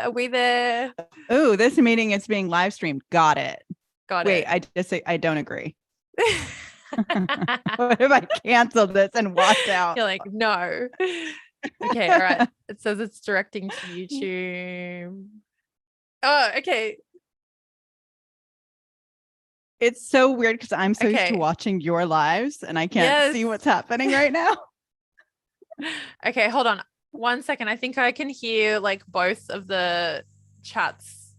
Are we there? Oh, this meeting is being live streamed. Got it. Wait, I don't agree. What if I canceled this and walked out? You're like, no. Okay, all right. It says it's directing to YouTube. Oh, okay. It's so weird because I'm so used Okay. to watching your lives and I can't see what's happening right now. Okay, hold on 1 second. I think I can hear like both of the chats.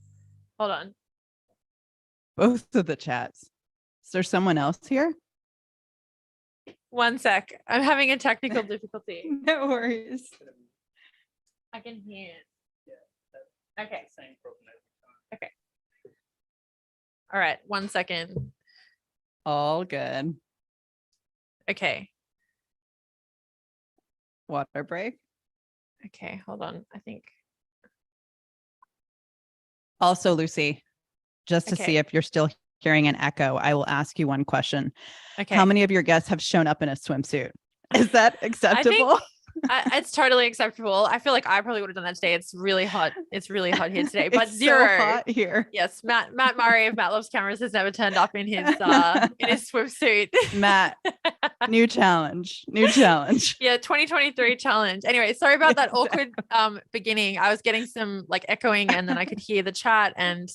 Hold on. Both of the chats. Is there someone else here? 1 sec. I'm having a technical difficulty. No worries. I can hear. Okay. Okay. All right. 1 second. All good. Okay. Water break. Okay. Hold on. I think. Also, Lucy, just to see if you're still hearing an echo, I will ask you one question. Okay. How many of your guests have shown up in a swimsuit? Is that acceptable? It's totally acceptable. I feel like I probably would have done that today. It's really hot. It's really hot here today, but it's zero. So hot here. Yes, Matt Murray of Matt Loves Cameras has never turned up in his swimsuit. Matt, new challenge. Yeah, 2023 challenge. Anyway, sorry about that awkward beginning. I was getting some like echoing, and then I could hear the chat, and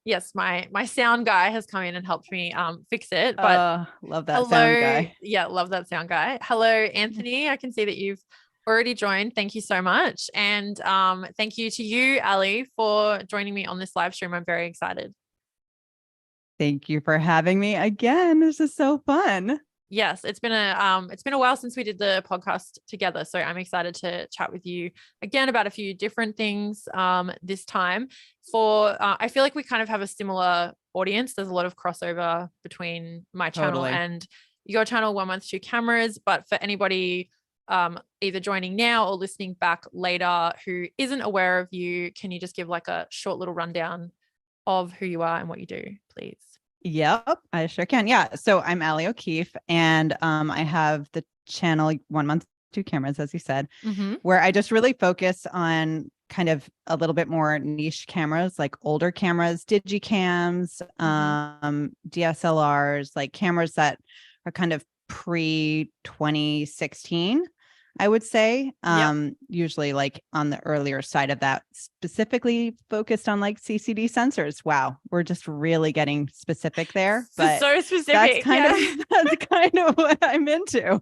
yes, my sound guy has come in and helped me fix it. But love that sound guy. Yeah, love that sound guy. Hello, Anthony. I can see that you've already joined. Thank you so much. And thank you to you, Ali, for joining me on this live stream. I'm very excited. Thank you for having me again. This is so fun. Yes, it's been a while since we did the podcast together, so I'm excited to chat with you again about a few different things this time. I feel like we kind of have a similar audience. There's a lot of crossover between my channel and your channel, 1 Month 2 Cameras. But for anybody either joining now or listening back later who isn't aware of you, can you just give like a short little rundown of who you are and what you do, please? Yep, I sure can. Yeah. So I'm Ali O'Keefe, and I have the channel 1 Month 2 Cameras, as you said, where I just really focus on kind of a little bit more niche cameras, like older cameras, Digicams, DSLRs, like cameras that are kind of pre-2016. I would say, usually like on the earlier side of that, specifically focused on like CCD sensors. Wow, we're just really getting specific there. But so specific. That's kind of what I'm into.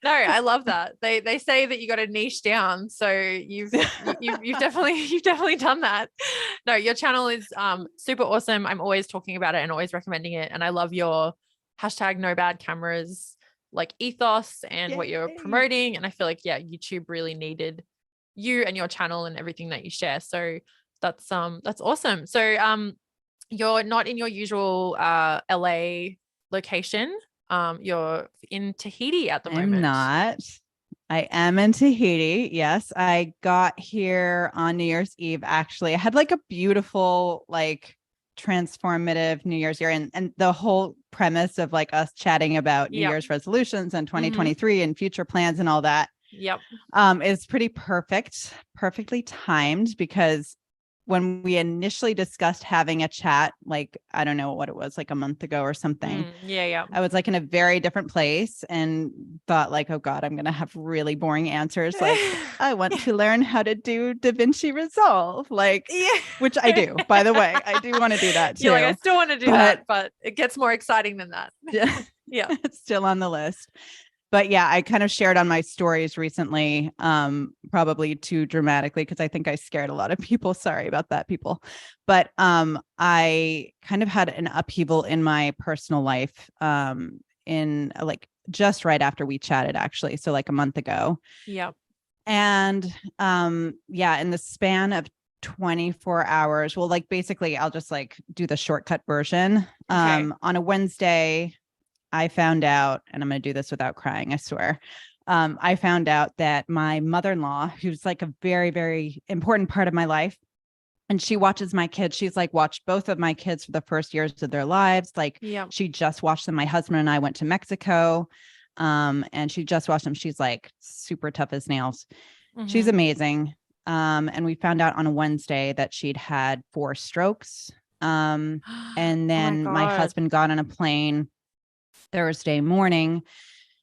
No, I love that. They say that you got to niche down. So you've definitely done that. No, your channel is super awesome. I'm always talking about it and always recommending it. And I love your #NoBadCameras like ethos and what you're promoting. And I feel like, YouTube really needed you and your channel and everything that you share. So that's awesome. So you're not in your usual LA location. You're in Tahiti at the moment. I'm not. I am in Tahiti. Yes. I got here on New Year's Eve. Actually, I had like a beautiful, like transformative New Year's year, and the whole premise of like us chatting about New Year's resolutions and 2023 and future plans and all that is perfectly timed, because when we initially discussed having a chat, like, I don't know what it was, like a month ago or something. I was like in a very different place and thought like, oh God, I'm going to have really boring answers. Like, I want to learn how to do DaVinci Resolve, like, which I do, by the way. I do want to do that too. You're like, I still want to do that, but it gets more exciting than that. Yeah. It's still on the list. But yeah, I kind of shared on my stories recently, probably too dramatically, because I think I scared a lot of people. Sorry about that, people. But I kind of had an upheaval in my personal life in like just right after we chatted, actually. So like a month ago. Yep. And in the span of 24 hours, well, like basically I'll just like do the shortcut version. On a Wednesday, I found out, and I'm going to do this without crying, I swear. I found out that my mother-in-law, who's like a very, very important part of my life, and she watches my kids. She's like watched both of my kids for the first years of their lives. Like she just watched them. My husband and I went to Mexico, and she just watched them. She's like super tough as nails. She's amazing. And we found out on a Wednesday that she'd had 4 strokes. And Oh my then my God. husband got on a plane Thursday morning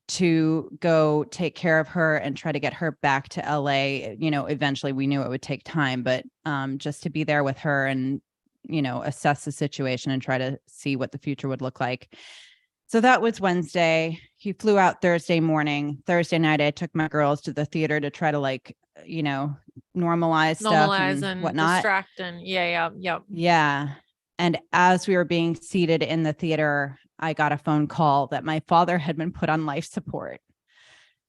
to go take care of her and try to get her back to LA. Eventually we knew it would take time, but just to be there with her and, assess the situation and try to see what the future would look like. So that was Wednesday. He flew out Thursday morning. Thursday night, I took my girls to the theater to try to normalize stuff and whatnot. Distract and yeah. Yeah. And as we were being seated in the theater, I got a phone call that my father had been put on life support.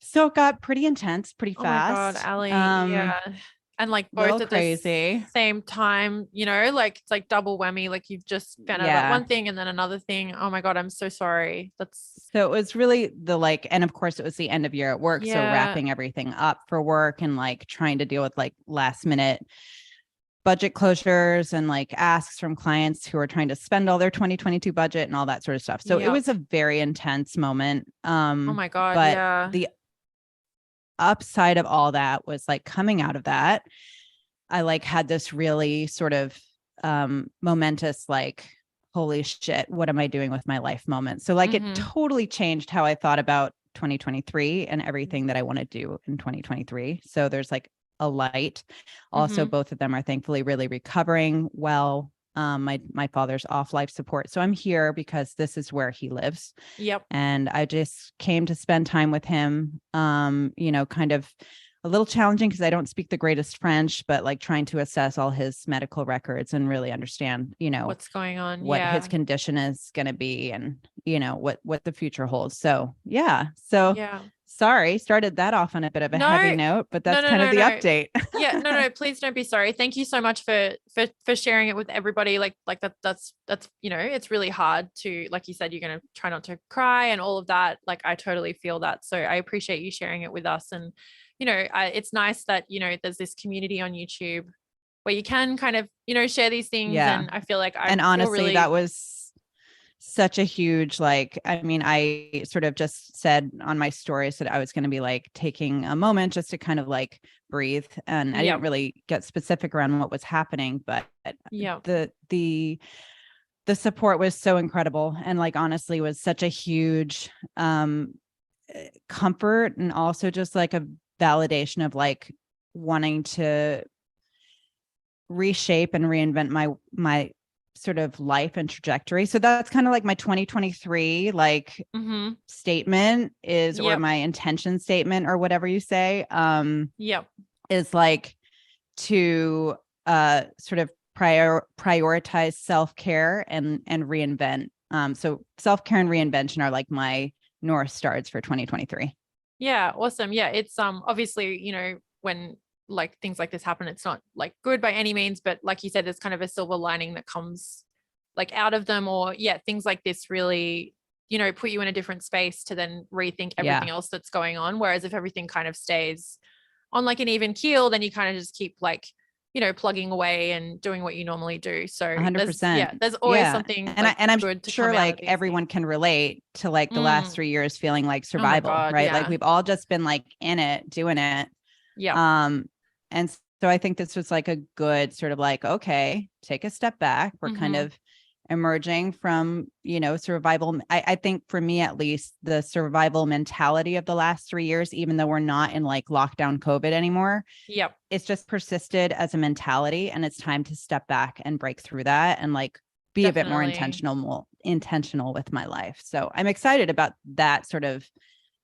So it got pretty intense, pretty fast. Oh my God, Allie. Yeah. And like both at crazy. the same time, like it's like double whammy. Like you've just found out about one thing and then another thing. Oh my God, I'm so sorry. So it was really and of course it was the end of year at work. So wrapping everything up for work and like trying to deal with like last minute budget closures and like asks from clients who are trying to spend all their 2022 budget and all that sort of stuff. So it was a very intense moment. Oh my God. But the upside of all that was like coming out of that, I like had this really sort of momentous, like, holy shit, what am I doing with my life moment? So like it totally changed how I thought about 2023 and everything that I want to do in 2023. So there's like a light. Also, both of them are thankfully really recovering well. My father's off life support. So I'm here because this is where he lives. Yep. And I just came to spend time with him. Kind of a little challenging because I don't speak the greatest French, but like trying to assess all his medical records and really understand, what's going on, what his condition is going to be and, what the future holds. So, yeah. So sorry, started that off on a bit of a heavy note, but that's kind of the update. No, please don't be sorry. Thank you so much for sharing it with everybody. Like that's, it's really hard to, like you said, you're going to try not to cry and all of that. Like, I totally feel that. So I appreciate you sharing it with us. And, it's nice that, there's this community on YouTube where you can kind of, share these things. Yeah. And I feel like and honestly, that was such a huge, I sort of just said on my stories that I was going to be like taking a moment just to kind of like breathe. And I didn't really get specific around what was happening, but the support was so incredible. And like, honestly, was such a huge comfort and also just like a validation of like wanting to reshape and reinvent my sort of life and trajectory. So that's kind of like my 2023 statement is, or my intention statement or whatever you say, is like to sort of prioritize self-care and reinvent. So self-care and reinvention are like my North Stars for 2023. Yeah. Awesome. Yeah. It's obviously, when like things like this happen, it's not like good by any means, but like you said, there's kind of a silver lining that comes like out of them, or things like this really, put you in a different space to then rethink everything else that's going on. Whereas if everything kind of stays on like an even keel, then you kind of just keep like, plugging away and doing what you normally do. So 100%. There's always something. And I'm sure like everyone can relate to like the last 3 years feeling like survival, right? Like we've all just been like in it, doing it. Yeah. And so I think this was like a good sort of like, okay, take a step back. We're kind of emerging from, survival. I think for me, at least, the survival mentality of the last 3 years, even though we're not in like lockdown COVID anymore. Yep. It's just persisted as a mentality, and it's time to step back and break through that and like be a bit more intentional with my life. So I'm excited about that sort of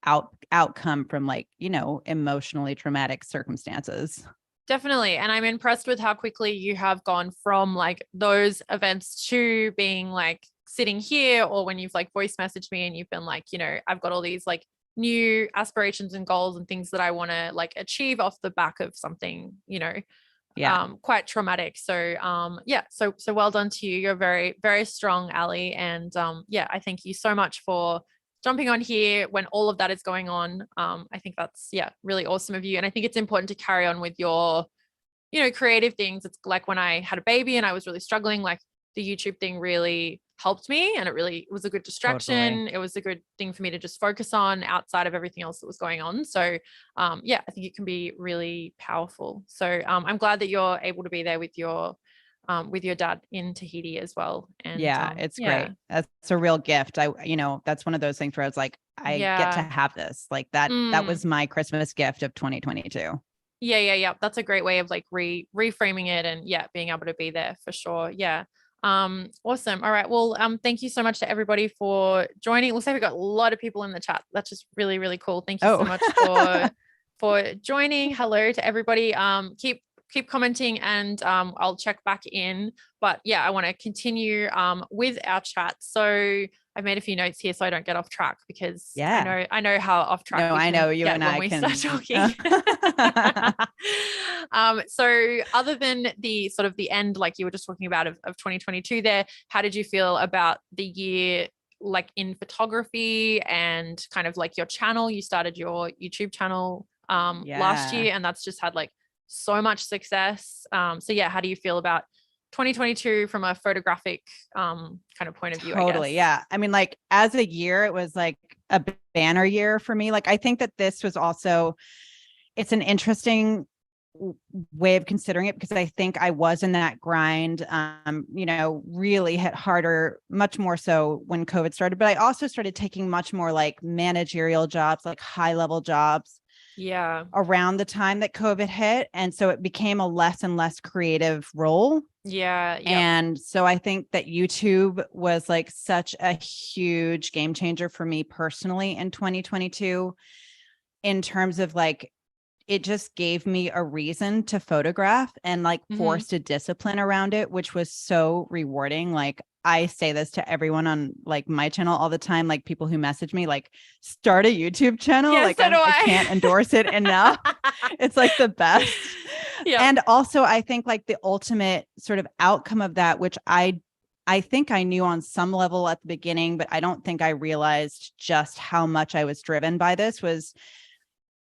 outcome from like, emotionally traumatic circumstances. Definitely. And I'm impressed with how quickly you have gone from like those events to being like sitting here, or when you've like voice messaged me and you've been like, I've got all these like new aspirations and goals and things that I want to like achieve off the back of something, quite traumatic. So, so well done to you. You're very, very strong, Allie. And I thank you so much for jumping on here when all of that is going on. I think that's, really awesome of you. And I think it's important to carry on with your, creative things. It's like when I had a baby and I was really struggling, like the YouTube thing really helped me, and it was a good distraction. Totally. It was a good thing for me to just focus on outside of everything else that was going on. So yeah, I think it can be really powerful. So I'm glad that you're able to be there with your dad in Tahiti as well. And Yeah, it's yeah, great. That's a real gift. That's one of those things where I was like, I get to yeah. have this. Like that Mm. was my Christmas gift of 2022. Yeah. That's a great way of like reframing it, and yeah, being able to be there for sure. Yeah. Awesome. All right. Well, thank you so much to everybody for joining. Looks like we've got a lot of people in the chat. That's just really, really cool. Thank you so Oh, much for joining. Hello to everybody. Keep commenting, and I'll check back in. But yeah, I want to continue with our chat. So I've made a few notes here so I don't get off track, because yeah. I know how off track No, we I can know you get and when I we start can. talking. So other than the sort of the end, like you were just talking about of 2022 there, how did you feel about the year, like in photography, and kind of like your channel? You started your YouTube channel last Yeah. year, and that's just had like so much success. So yeah, how do you feel about 2022 from a photographic kind of point of view, I guess? Totally. Yeah. I mean, like as a year, it was like a banner year for me. Like I think that this was also, it's an interesting way of considering it, because I think I was in that grind, really hit harder, much more so when COVID started, but I also started taking much more like managerial jobs, like high level jobs Yeah. around the time that COVID hit. And so it became a less and less creative role. Yeah. Yep. And so I think that YouTube was like such a huge game changer for me personally in 2022, in terms of like, it just gave me a reason to photograph and like forced a discipline around it, which was so rewarding. Like I say this to everyone on like my channel all the time, like people who message me, like start a YouTube channel. Yeah, Like so do I can't endorse it enough. It's like the best. Yeah. And also I think like the ultimate sort of outcome of that, which I think I knew on some level at the beginning, but I don't think I realized just how much I was driven by this, was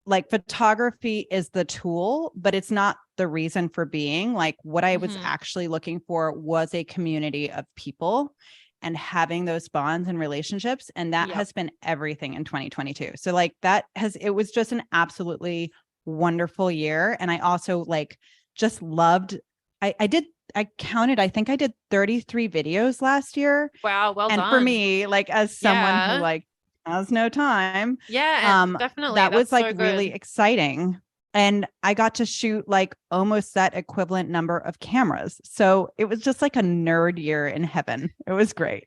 like photography is the tool, but it's not the reason for being. Like what I was actually looking for was a community of people and having those bonds and relationships. And that has been everything in 2022. So like it was just an absolutely wonderful year. And I also like just loved, I counted, I think I did 33 videos last year. Wow, well And done. for me, like as someone who Yeah. like has no time, Yeah, definitely. that was That's like so really good. exciting. And I got to shoot like almost that equivalent number of cameras. So it was just like a nerd year in heaven. It was great.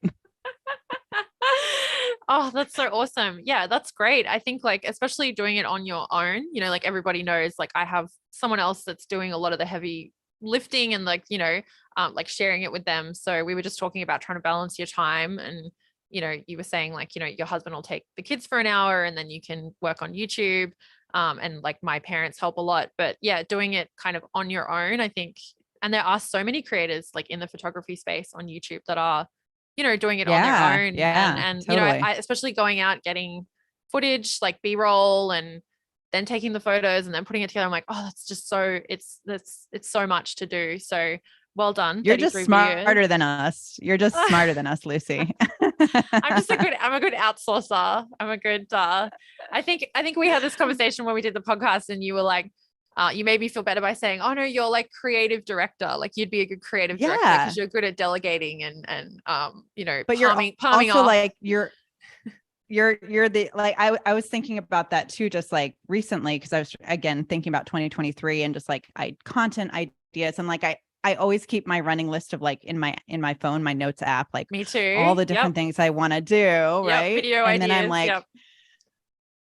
Oh, that's so awesome. Yeah, that's great. I think like, especially doing it on your own, like everybody knows, like I have someone else that's doing a lot of the heavy lifting, and like, like sharing it with them. So we were just talking about trying to balance your time, and you were saying like, your husband will take the kids for an hour and then you can work on YouTube. And like my parents help a lot, but yeah, doing it kind of on your own, I think. And there are so many creators like in the photography space on YouTube that are, doing it on their Yeah. own. Yeah. And Totally. I especially going out, getting footage like B-roll, and then taking the photos and then putting it together. I'm like, oh, that's just so it's so much to do. So well done. You're just 33 videos. smarter than us. You're just smarter than us, Lucy. I'm a good outsourcer. I'm a good I think we had this conversation when we did the podcast, and you were like, you made me feel better by saying, oh no, you're like creative director. Like you'd be a good creative director Yeah. because you're good at delegating and But palming also off. like you're the like I was thinking about that too, just like recently, because I was again thinking about 2023 and just like content ideas, and like I always keep my running list of like in my phone, my notes app, like Me too. all the different things I want to do, right? Video and ideas. then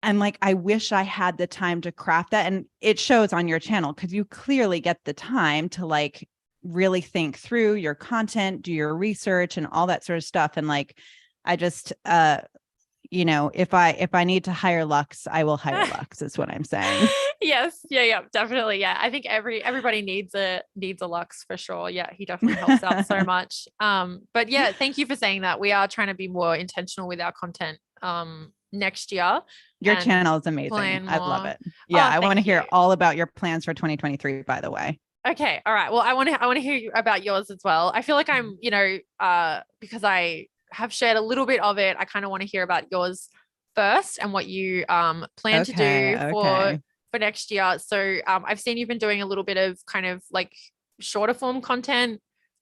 I'm like, I wish I had the time to craft that. And it shows on your channel, because you clearly get the time to like really think through your content, do your research and all that sort of stuff. And like, I just, if I need to hire Lux, I will hire Lux, is what I'm saying. Yes. Yeah, definitely. Yeah. I think everybody needs a Lux for sure. Yeah. He definitely helps out so much. But yeah, thank you for saying that. We are trying to be more intentional with our content next year. Your channel is amazing. I love it. Yeah. Oh, I want to thank hear you. all about your plans for 2023, by the way. Okay. All right. Well, I want to hear about yours as well. I feel like I'm, because I have shared a little bit of it, I kind of want to hear about yours first and what you plan to Okay. do Okay. for next year. So I've seen you've been doing a little bit of kind of like shorter form content,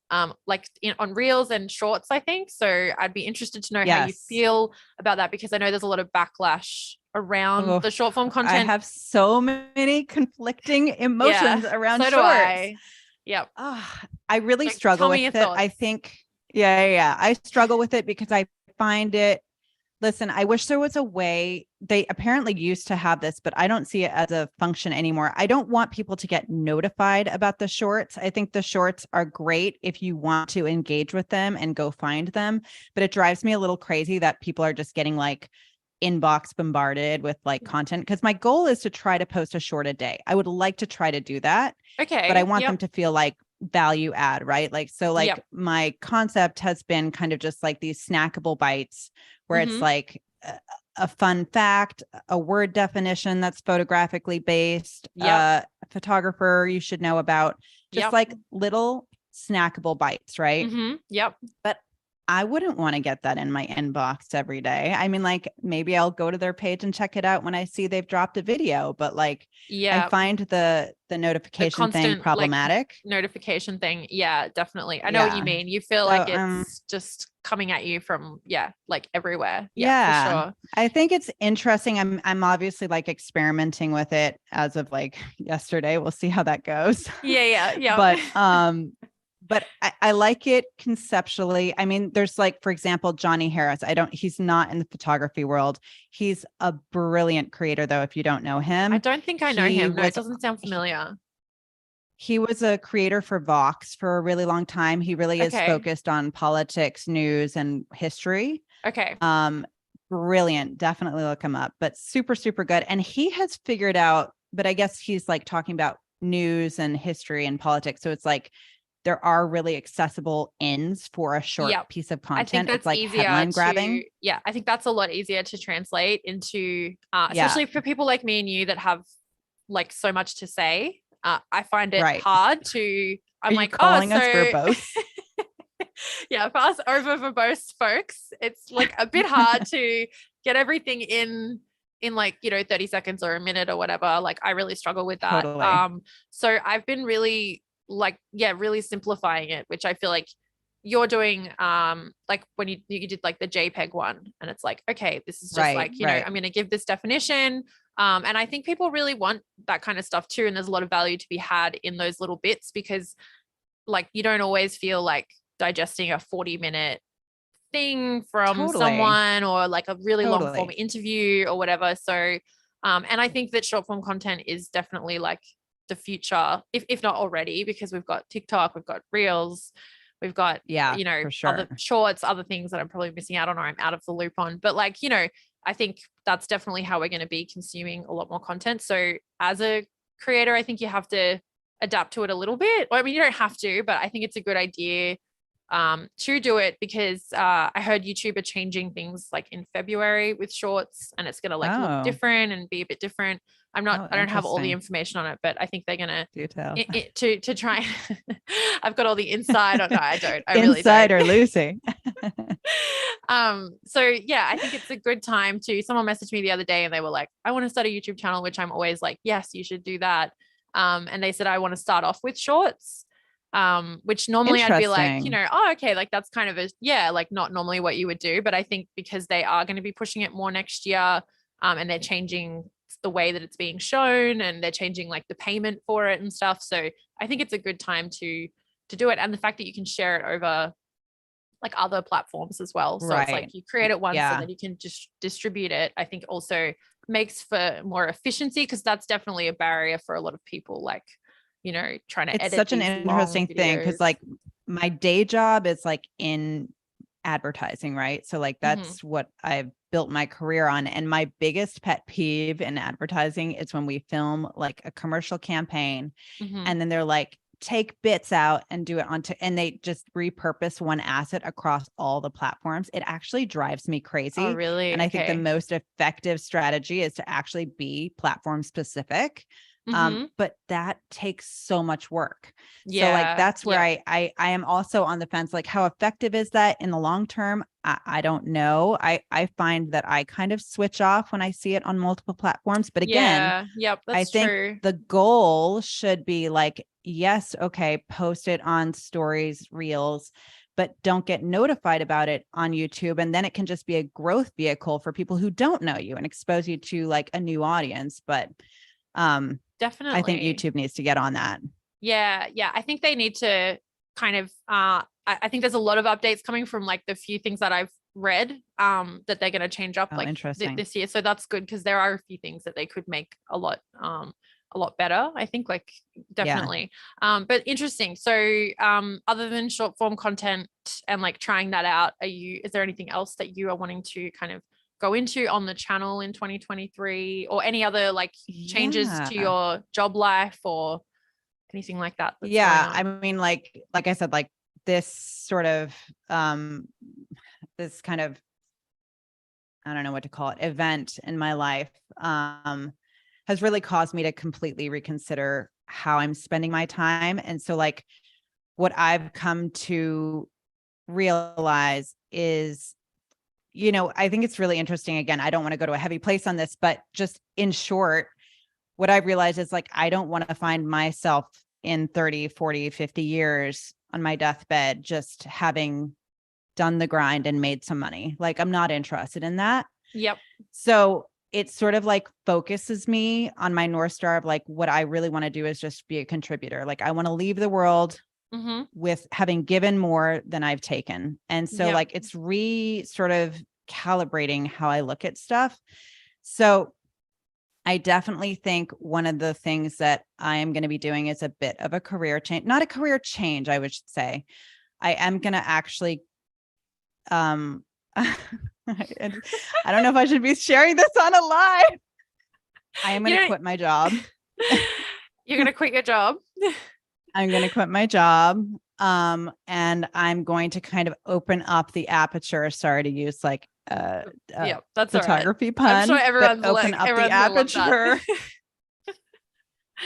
like on reels and shorts, I think. So I'd be interested to know how you Yes. feel about that, because I know there's a lot of backlash around Oh, the short form I content. have so many conflicting Yeah, emotions around so do shorts. I. Yep. I really So struggle tell me with your it. I thoughts. think, yeah. I struggle with it because I find it, listen, I wish there was a way. They apparently used to have this, but I don't see it as a function anymore. I don't want people to get notified about the shorts. I think the shorts are great if you want to engage with them and go find them, but it drives me a little crazy that people are just getting like inbox bombarded with like content, because my goal is to try to post a short a day. I would like to try to do that, but I Okay. want them Yep. to feel like value add, right? Like, so like Yep. my concept has been kind of just like these snackable bites where it's Mm-hmm. like a fun fact, a word definition that's photographically based, Yep. a photographer you should know about, just Yep. like little snackable bites, right? Mm-hmm. Yep. But I wouldn't want to get that in my inbox every day. I mean, like maybe I'll go to their page and check it out when I see they've dropped a video, but like I Yeah. find the The notification thing constant like problematic. notification thing. Yeah, definitely. I know what you Yeah. mean. You feel like So it's just coming at you from, yeah, like everywhere. Yeah, for yeah. sure. I think it's interesting. I'm obviously like experimenting with it as of like yesterday. We'll see how that goes. Yeah, yeah, yeah. But I like it conceptually. I mean, there's like, for example, Johnny Harris. He's not in the photography world. He's a brilliant creator, though, if you don't know I him. don't think I know He him. No, it was doesn't sound he, familiar. he was a creator for Vox for a really long time. He really is Okay. focused on politics, news, and history. Okay. Um, Brilliant. Definitely look him up, but super, super good. And he has figured out, but I guess he's like talking about news and history and politics. So it's like there are really accessible ends for a short Yep. piece of I think content. It's that's like easier headline to, grabbing. yeah, I think that's a lot easier to translate into, Yeah, especially for people like me and you that have like so much to say. I find it right. hard to, I'm Are you like, oh, calling us so verbose? yeah, for us over verbose folks, it's like a bit hard to get everything in like, 30 seconds or a minute or whatever. Like I really struggle with that. Totally. So I've been really like, yeah, really simplifying it, which I feel like you're doing, like when you did like the JPEG one, and it's like, okay, this is just Right, like, right. I'm going to give this definition. And I think people really want that kind of stuff too. And there's a lot of value to be had in those little bits, because like you don't always feel like digesting a 40-minute thing from Totally. someone, or like a really long form Totally. interview or whatever. So and I think that short form content is definitely like the future, if not already, because we've got TikTok, we've got Reels, we've got, Yeah, for other sure. shorts, other things that I'm probably missing out on or I'm out of the loop on. But like, I think that's definitely how we're going to be consuming a lot more content. So as a creator, I think you have to adapt to it a little bit. Or I mean, you don't have to, but I think it's a good idea to do it, because I heard YouTube are changing things like in February with shorts, and it's gonna like look Oh, different and be a bit different. oh, I don't have all the interesting. information on it, but I think they're gonna Do tell. to try. I've got all the inside on. No, I don't. I really don't. Insider Lucy. So yeah, I think it's a good time to. Someone messaged me the other day and they were like, I want to start a YouTube channel, which I'm always like, yes, you should do that. And they said I want to start off with shorts, which normally I'd be like, Interesting. oh, okay, like that's kind of a, yeah, like not normally what you would do. But I think because they are going to be pushing it more next year, and they're changing the way that it's being shown, and they're changing like the payment for it and stuff. So I think it's a good time to do it. And the fact that you can share it over like other platforms as well. So it's like Right. you create it once and Yeah. then you can just distribute it. I think also makes for more efficiency, because that's definitely a barrier for a lot of people, like, trying to It's edit such an these long interesting thing because videos. like my day job is like in advertising, right? So like Mm-hmm. that's what I've built my career on. And my biggest pet peeve in advertising is when we film like a commercial campaign Mm-hmm. and then they're like, take bits out and do it onto, and they just repurpose one asset across all the platforms. It actually drives me Oh, crazy. And really? I think the Okay. most effective strategy is to actually be platform specific. But that takes so much work. So like, Yeah. that's where I am also on the fence. Like, how effective is that in the long term? I don't know. I find that I kind of switch off when I see it on multiple platforms. But again, Yep, I that's think true. the goal should be like, yes, okay, post it on stories, reels, but don't get notified about it on YouTube. And then it can just be a growth vehicle for people who don't know you and expose you to like a new audience. But Definitely. I think YouTube needs to get on that. Yeah. I think they need to kind of I think there's a lot of updates coming from like the few things that I've read that they're going to change up like this year. So that's good, because there are a few things that they could make a lot better, I think, like definitely. But interesting. So other than short form content and like trying that out, is there anything else that you are wanting to kind of go into on the channel in 2023, or any other like changes to your job life or anything like that that's going on? I mean, like I said, like this sort of this kind of, I don't know what to call it, event in my life has really caused me to completely reconsider how I'm spending my time. And so like what I've come to realize is, you know, I think it's really interesting. Again, I don't want to go to a heavy place on this, but just in short, what I've realized is like, I don't want to find myself in 30, 40, 50 years on my deathbed, just having done the grind and made some money. Like, I'm not interested in that. Yep. So it sort of like focuses me on my North Star of like, what I really want to do is just be a contributor. Like, I want to leave the world with having given more than I've taken. And so like, it's sort of calibrating how I look at stuff. So I definitely think one of the things that I am going to be doing is a bit of a career change, not a career change, I would say. I am going to actually, I don't know if I should be sharing this on a live. I am going to quit my job. You're going to quit your job? I'm going to quit my job. And I'm going to kind of open up the aperture. Sorry to use like that's photography pun. I'm sure everyone's open up the aperture.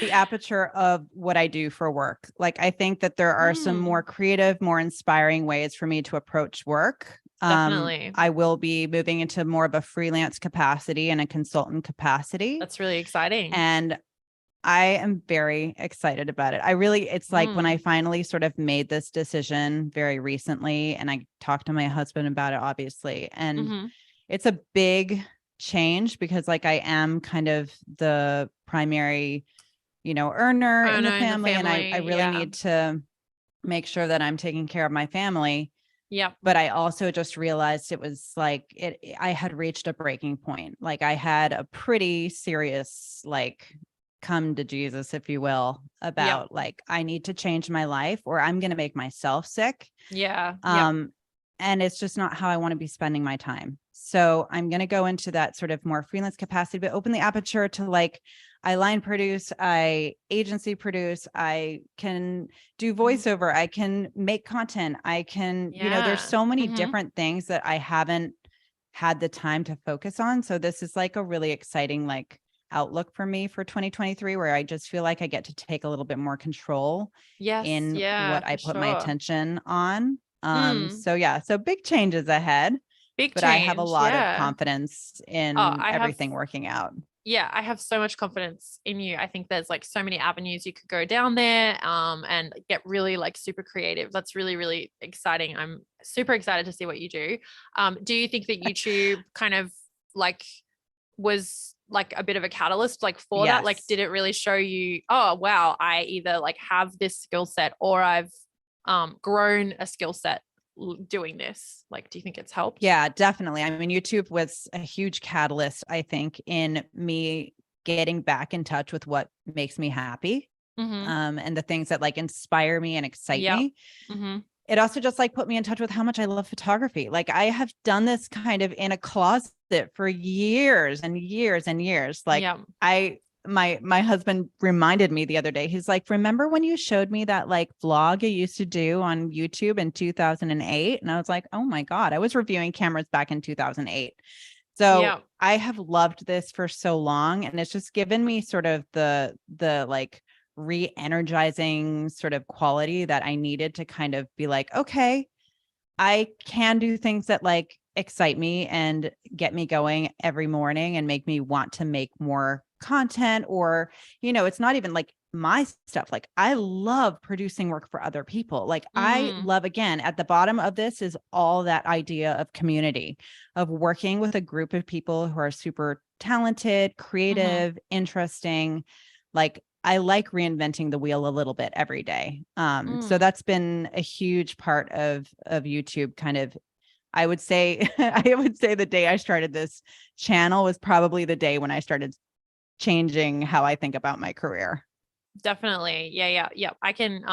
The aperture of what I do for work. Like, I think that there are some more creative, more inspiring ways for me to approach work. Definitely. I will be moving into more of a freelance capacity and a consultant capacity. That's really exciting. And I am very excited about it. It's like when I finally sort of made this decision very recently, and I talked to my husband about it, obviously. And it's a big change because like I am kind of the primary, you know, earner in the family. And I really need to make sure that I'm taking care of my family. Yeah. But I also just realized it was like I had reached a breaking point. Like, I had a pretty serious, like, come to Jesus, if you will, about like, I need to change my life or I'm going to make myself sick. Yeah. And it's just not how I want to be spending my time. So I'm going to go into that sort of more freelance capacity, but open the aperture to like, I line produce, I agency produce, I can do voiceover, I can make content, I can, you know, there's so many different things that I haven't had the time to focus on. So this is like a really exciting, like, outlook for me for 2023, where I just feel like I get to take a little bit more control in what I put my attention on. So big changes ahead, but I have a lot of confidence in everything working out. I have so much confidence in you. I think there's like so many avenues you could go down there and get really like super creative. That's really, really exciting. I'm super excited to see what you do. Do you think that YouTube kind of like was like a bit of a catalyst like for that? Like, did it really show you, oh wow, I either like have this skill set or I've grown a skill set doing this? Like, do you think it's helped? Yeah, definitely. I mean, YouTube was a huge catalyst, I think, in me getting back in touch with what makes me happy. And the things that like inspire me and excite me. It also just like put me in touch with how much I love photography. Like, I have done this kind of in a closet for years and years and years. Like, my husband reminded me the other day, he's like, remember when you showed me that like vlog you used to do on YouTube in 2008? And I was like, oh my God, I was reviewing cameras back in 2008. So Yeah. I have loved this for so long, and it's just given me sort of the like re-energizing sort of quality that I needed to kind of be like, okay, I can do things that like excite me and get me going every morning and make me want to make more content. Or, it's not even like my stuff. Like I love producing work for other people. Like I Mm, love, again, at the bottom of this is all that idea of community, of working with a group of people who are super talented, mm-hmm. creative, interesting. Like I like reinventing the wheel a little bit every day. So Mm. that's been a huge part of YouTube. Kind of, I would say, I would say the day I started this channel was probably the day when I started changing how I think about my career. Definitely. Yeah, yeah, yeah. I can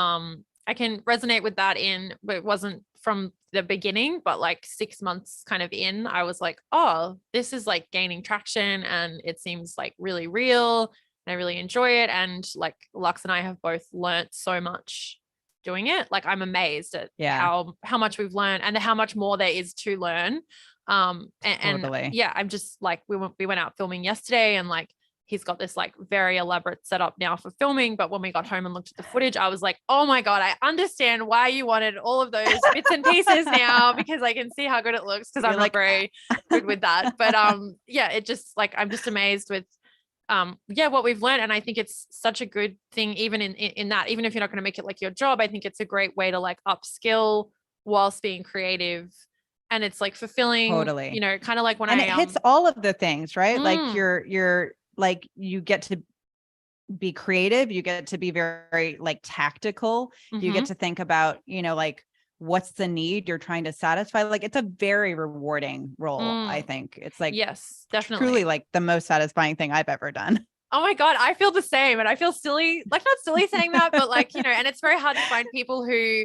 resonate with that but it wasn't from the beginning, but like 6 months kind of in, I was like, oh, this is like gaining traction and it seems like really real. And I really enjoy it. And like Lux and I have both learnt so much doing it. Like I'm amazed at Yeah, how much we've learned and how much more there is to learn. And totally. yeah, I'm just like we went out filming yesterday and like he's got this like very elaborate setup now for filming. But when we got home and looked at the footage, I was like, oh my God, I understand why you wanted all of those bits and pieces now because I can see how good it looks because You're I'm not like, very good with that. But yeah, it just like I'm just amazed with yeah, what we've learned. And I think it's such a good thing, even in that, even if you're not going to make it like your job, I think it's a great way to like upskill whilst being creative. And it's like fulfilling, totally. kind of like when And it hits all of the things, right? Like mm, you're like, you get to be creative, you get to be very like tactical, you get mm-hmm, to think about, like what's the need you're trying to satisfy. Like it's a very rewarding role. I think it's like yes, truly definitely. like the most satisfying thing I've ever done. Oh my God, I feel the same. And I feel silly, like not silly saying that, but like, and it's very hard to find people who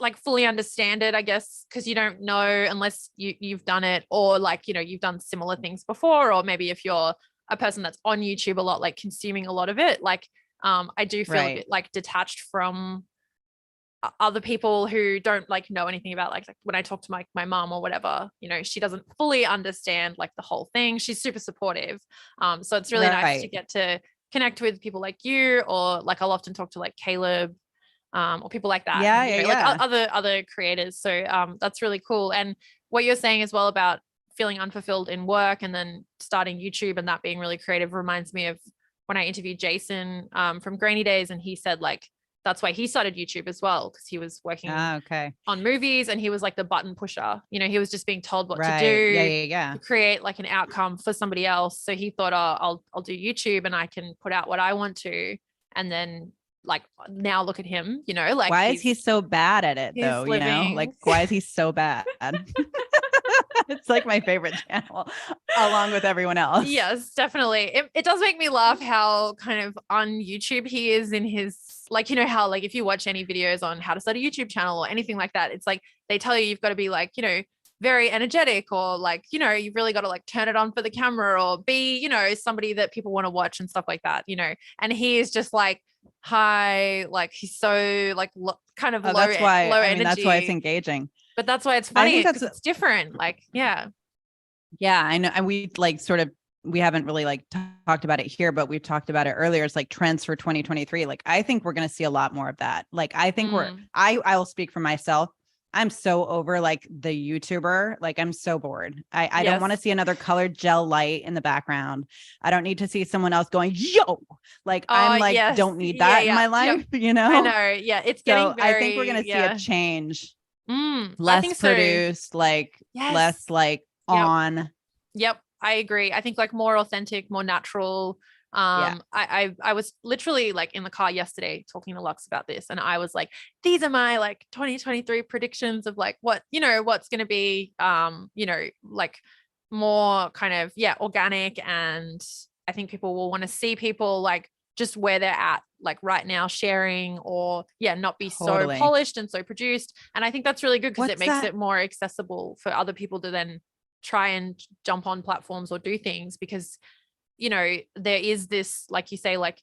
like fully understand it, I guess, because you don't know unless you've done it or like, you've done similar things before, or maybe if you're a person that's on YouTube a lot, like consuming a lot of it, like I do feel a Right. bit like detached from other people who don't like know anything about like when I talk to my mom or whatever, she doesn't fully understand like the whole thing. She's super supportive. So it's really nice to Right. get to connect with people like you, or like I'll often talk to like Caleb, or people like that, Yeah, yeah, like yeah. other creators. So that's really cool. And what you're saying as well about feeling unfulfilled in work and then starting YouTube and that being really creative reminds me of when I interviewed Jason from Grainy Days, and he said like that's why he started YouTube as well, because he was working Ah, okay. on movies and he was like the button pusher. He was just being told what to Right. Yeah, do yeah, yeah. to create like an outcome for somebody else. So he thought, oh, I'll do YouTube and I can put out what I want to. And then like now look at him, like Why is he so bad at it he's though? Like living. why is he so bad? It's like my favorite channel along with everyone else. Yes, definitely. It does make me laugh how kind of on YouTube he is in his like, how like if you watch any videos on how to start a YouTube channel or anything like that, it's like they tell you you've got to be like, very energetic, or like, you've really got to like turn it on for the camera or be, somebody that people want to watch and stuff like that, and he is just like high, like he's so like kind of Oh, that's why, low I mean, that's why it's energy, engaging. but that's why it's I funny think that's, because it's different. Like, yeah. yeah, I know. And we like sort of, we haven't really like talked about it here, but we've talked about it earlier. It's like trends for 2023. Like, I think we're going to see a lot more of that. Like, I think Mm. I will speak for myself. I'm so over like the YouTuber. Like, I'm so bored. I don't want to Yes. see another colored gel light in the background. I don't need to see someone else going, yo, like, Oh, I'm like, yes. don't need Yeah, that in yeah. my Yep. life, I know. Yeah. It's So getting I think we're very, going to see a yeah. change, I less think so. produced, like Yes. less like Yep. on. Yep. I agree. I think like more authentic, more natural. Yeah, I was literally like in the car yesterday talking to Lux about this, and I was like, these are my like 2023 predictions of like what's going to be, like more kind of, yeah, organic. And I think people will want to see people like just where they're at, like right now, sharing, or yeah, not be so totally. polished and so produced. And I think that's really good because it What's makes that? it more accessible for other people to then try and jump on platforms or do things, because there is this, like you say, like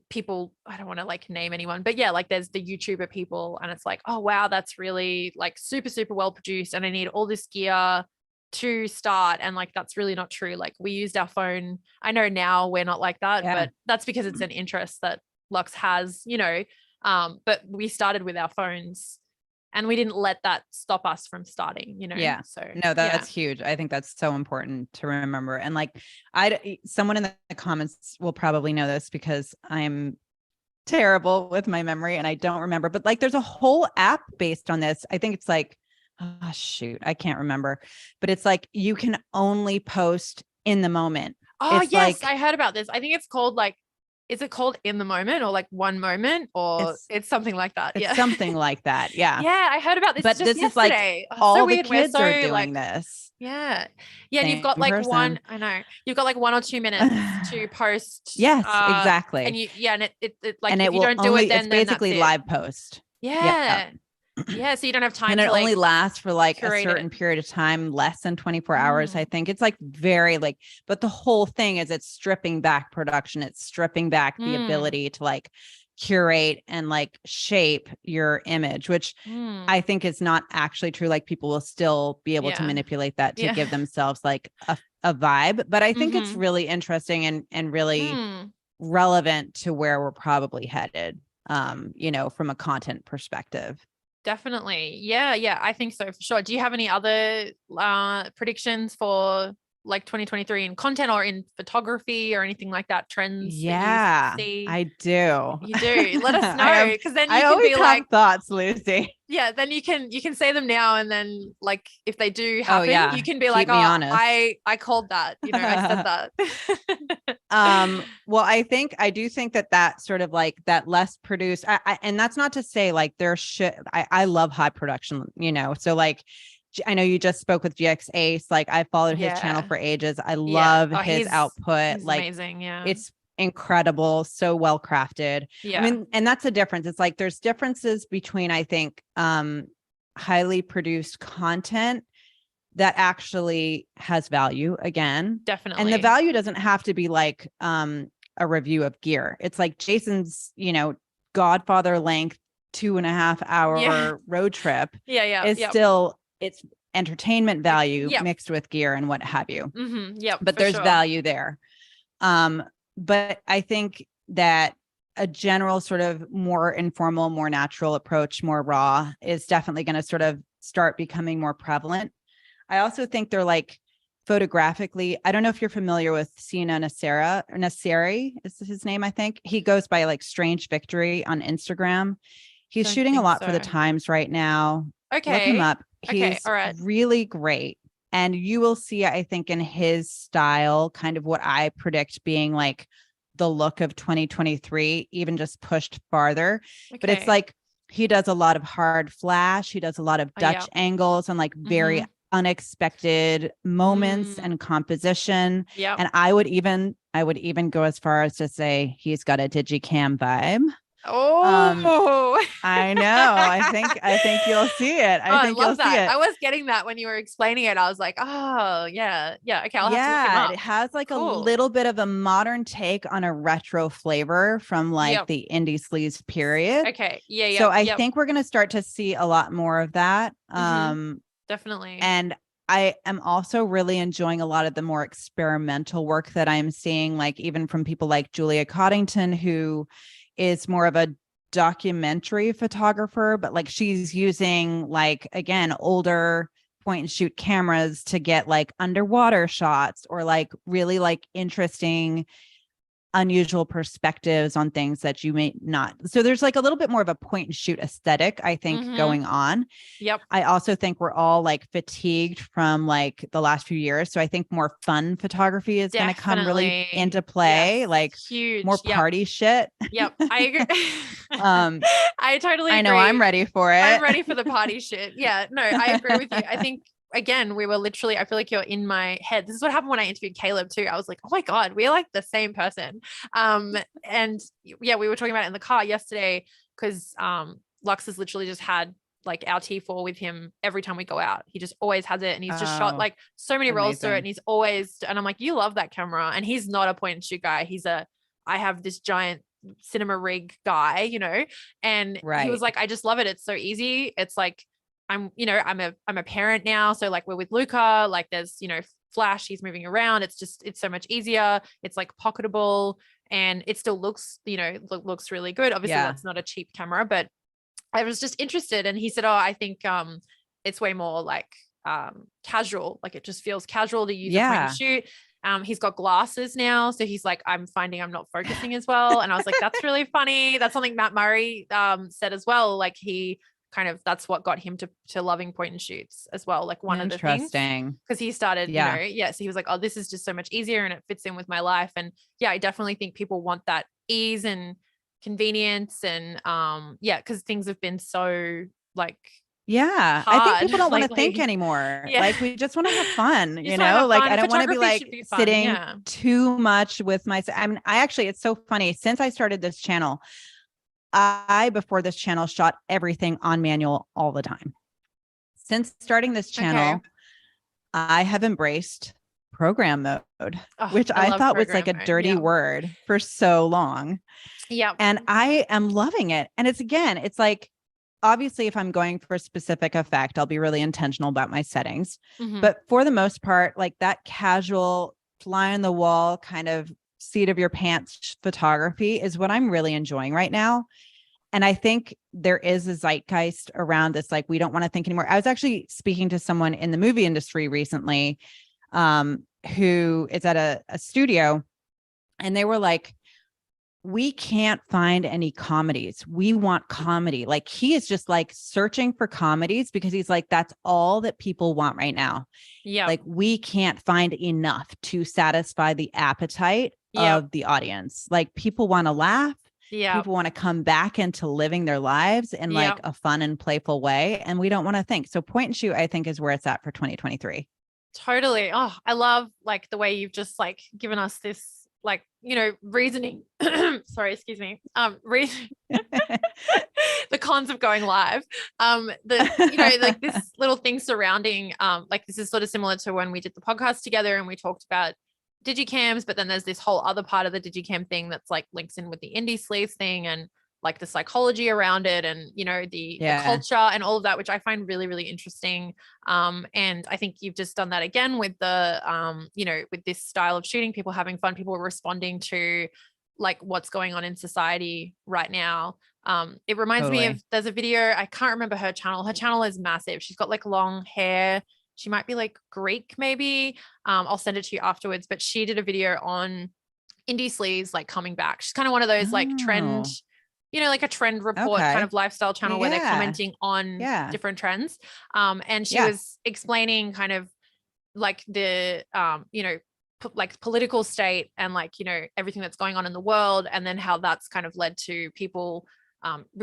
people, I don't want to like name anyone, but yeah, like there's the YouTuber people and it's like, oh wow, that's really like super super well produced and I need all this gear to start. And like, that's really not true. Like we used our phone. I know now we're not like that, but that's because it's an interest that Lux has, you know, but we started with our phones and we didn't let that stop us from starting, you know? Yeah. So no, that's huge. I think that's so important to remember. And like, someone in the comments will probably know this because I'm terrible with my memory and I don't remember, but like there's a whole app based on this. I think it's like, oh shoot, I can't remember, but it's like you can only post in the moment. Oh it's yes, like, I heard about this. I think it's called like, is it called In the Moment or like One Moment or it's something like that? It's Yeah. something like that. Yeah. Yeah, I heard about this But just this is like yesterday. Oh, so all the weird. We're kids so are doing like, this. yeah. Yeah. And you've Same got like person. I know you've got like 1 or 2 minutes to post. Yes, exactly. And and it like, and if it you will don't do only, it, it's then that's basically it. live post. Yeah. Yeah. So you don't have time And it to like only lasts for like a curate certain it. period of time, less than 24 hours. I think it's like very like, but the whole thing is it's stripping back production. It's stripping back the ability to like curate and like shape your image, which I think is not actually true. Like people will still be able to manipulate that to give themselves like a vibe. But I think it's really interesting and really relevant to where we're probably headed, you know, from a content perspective. Definitely. Yeah. Yeah. I think so for sure. Do you have any other predictions for like 2023 in content or in photography or anything like that? Trends that you see? I do. You do. Let us know. Because then you I can always be have like thoughts, Lucy. Yeah, then you can say them now, and then like if they do happen, you can be like, keep me oh, honest. I called that, you know, I said that. Well, I do think that sort of like that less produced, and that's not to say like I love high production, you know, so like I know you just spoke with GX Ace, like I followed his channel for ages. I love his output. He's like amazing. Yeah. It's incredible, so well crafted. Yeah. I mean, and that's a difference. It's like there's differences between, I think, highly produced content that actually has value again. Definitely. And the value doesn't have to be like a review of gear. It's like Jason's, you know, Godfather length 2.5 hour road trip is still, it's entertainment value mixed with gear and what have you. But there's value there. But I think that a general sort of more informal, more natural approach, more raw, is definitely going to sort of start becoming more prevalent. I also think they're like photographically, I don't know if you're familiar with Sina Nasseri is his name, I think. He goes by like Strange Victory on Instagram. He's shooting a lot for the Times right now. Okay. Look him up. He's all right. really great. And you will see, I think, in his style, kind of what I predict being like the look of 2023, even just pushed farther. Okay. But it's like he does a lot of hard flash. He does a lot of Dutch angles and like very unexpected moments and composition. And I would even go as far as to say he's got a Digicam vibe. Oh, I know. I think you'll see it. I think you'll see it. I was getting that when you were explaining it. I was like, oh yeah. Okay. I'll have to look him up. It has like a little bit of a modern take on a retro flavor from like the indie sleaze period. Okay. Yeah. So I think we're going to start to see a lot more of that. Definitely. And I am also really enjoying a lot of the more experimental work that I'm seeing, like even from people like Julia Coddington, who is more of a documentary photographer, but like she's using like, again, older point and shoot cameras to get like underwater shots or like really like interesting, unusual perspectives on things that you may not. So there's like a little bit more of a point and shoot aesthetic, I think, going on. Yep. I also think we're all like fatigued from like the last few years. So I think more fun photography is going to come really into play, like huge, more party shit. Yep. I agree. I totally agree. I know I'm ready for it. I'm ready for the party shit. Yeah, no, I agree with you. I think, again, we were literally, I feel like you're in my head. This is what happened when I interviewed Caleb too. I was like, oh my God, we're like the same person. And yeah, we were talking about it in the car yesterday because Lux has literally just had like our T4 with him every time we go out. He just always has it. And he's just shot like so many rolls through it. And he's always, and I'm like, you love that camera. And he's not a point and shoot guy. I have this giant cinema rig guy, you know, and he was like, I just love it. It's so easy. It's like, I'm a parent now. So like we're with Luca, like there's, flash, he's moving around. It's so much easier. It's like pocketable and it still looks, looks really good. Obviously that's not a cheap camera, but I was just interested. And he said, oh, I think, it's way more like, casual. Like it just feels casual to use a point and shoot. He's got glasses now. So he's like, I'm finding I'm not focusing as well. And I was like, that's really funny. That's something Matt Murray, said as well. Like he that's what got him to loving point and shoots as well. Like one of the things, because he started, so he was like, oh, this is just so much easier and it fits in with my life. And yeah, I definitely think people want that ease and convenience and, because things have been so like, I think people don't want to think anymore. Like we just want to have fun, like I don't want to be like sitting too much with myself. I mean, it's so funny. Since I started this channel, before this channel shot everything on manual all the time. Since starting this channel, I have embraced program mode, which I thought was like a dirty word for so long. Yeah. And I am loving it. And it's like, obviously if I'm going for a specific effect, I'll be really intentional about my settings. But for the most part, like that casual fly on the wall kind of seat of your pants photography is what I'm really enjoying right now. And I think there is a zeitgeist around this. Like, we don't want to think anymore. I was actually speaking to someone in the movie industry recently, who is at a studio, and they were like, we can't find any comedies. We want comedy. Like he is just like searching for comedies because he's like, that's all that people want right now. Yeah. Like we can't find enough to satisfy the appetite of the audience. Like people want to laugh. Yeah. People want to come back into living their lives in like a fun and playful way. And we don't want to think. So point and shoot, I think, is where it's at for 2023. Totally. Oh, I love like the way you've just like given us this, like, reasoning, sorry, excuse me. The cons of going live. Like this little thing surrounding, like this is sort of similar to when we did the podcast together and we talked about Digicams, but then there's this whole other part of the Digicam thing that's like links in with the indie sleeves thing and like the psychology around it and, the culture and all of that, which I find really, really interesting. And I think you've just done that again with the, with this style of shooting, people having fun, people responding to like what's going on in society right now. It reminds me of, there's a video, I can't remember her channel. Her channel is massive. She's got like long hair. She might be like Greek, maybe. I'll send it to you afterwards, but she did a video on indie sleeves, like coming back. She's kind of one of those like trend, like a trend report kind of lifestyle channel where they're commenting on different trends. And she was explaining kind of like the, like political state and like, everything that's going on in the world. And then how that's kind of led to people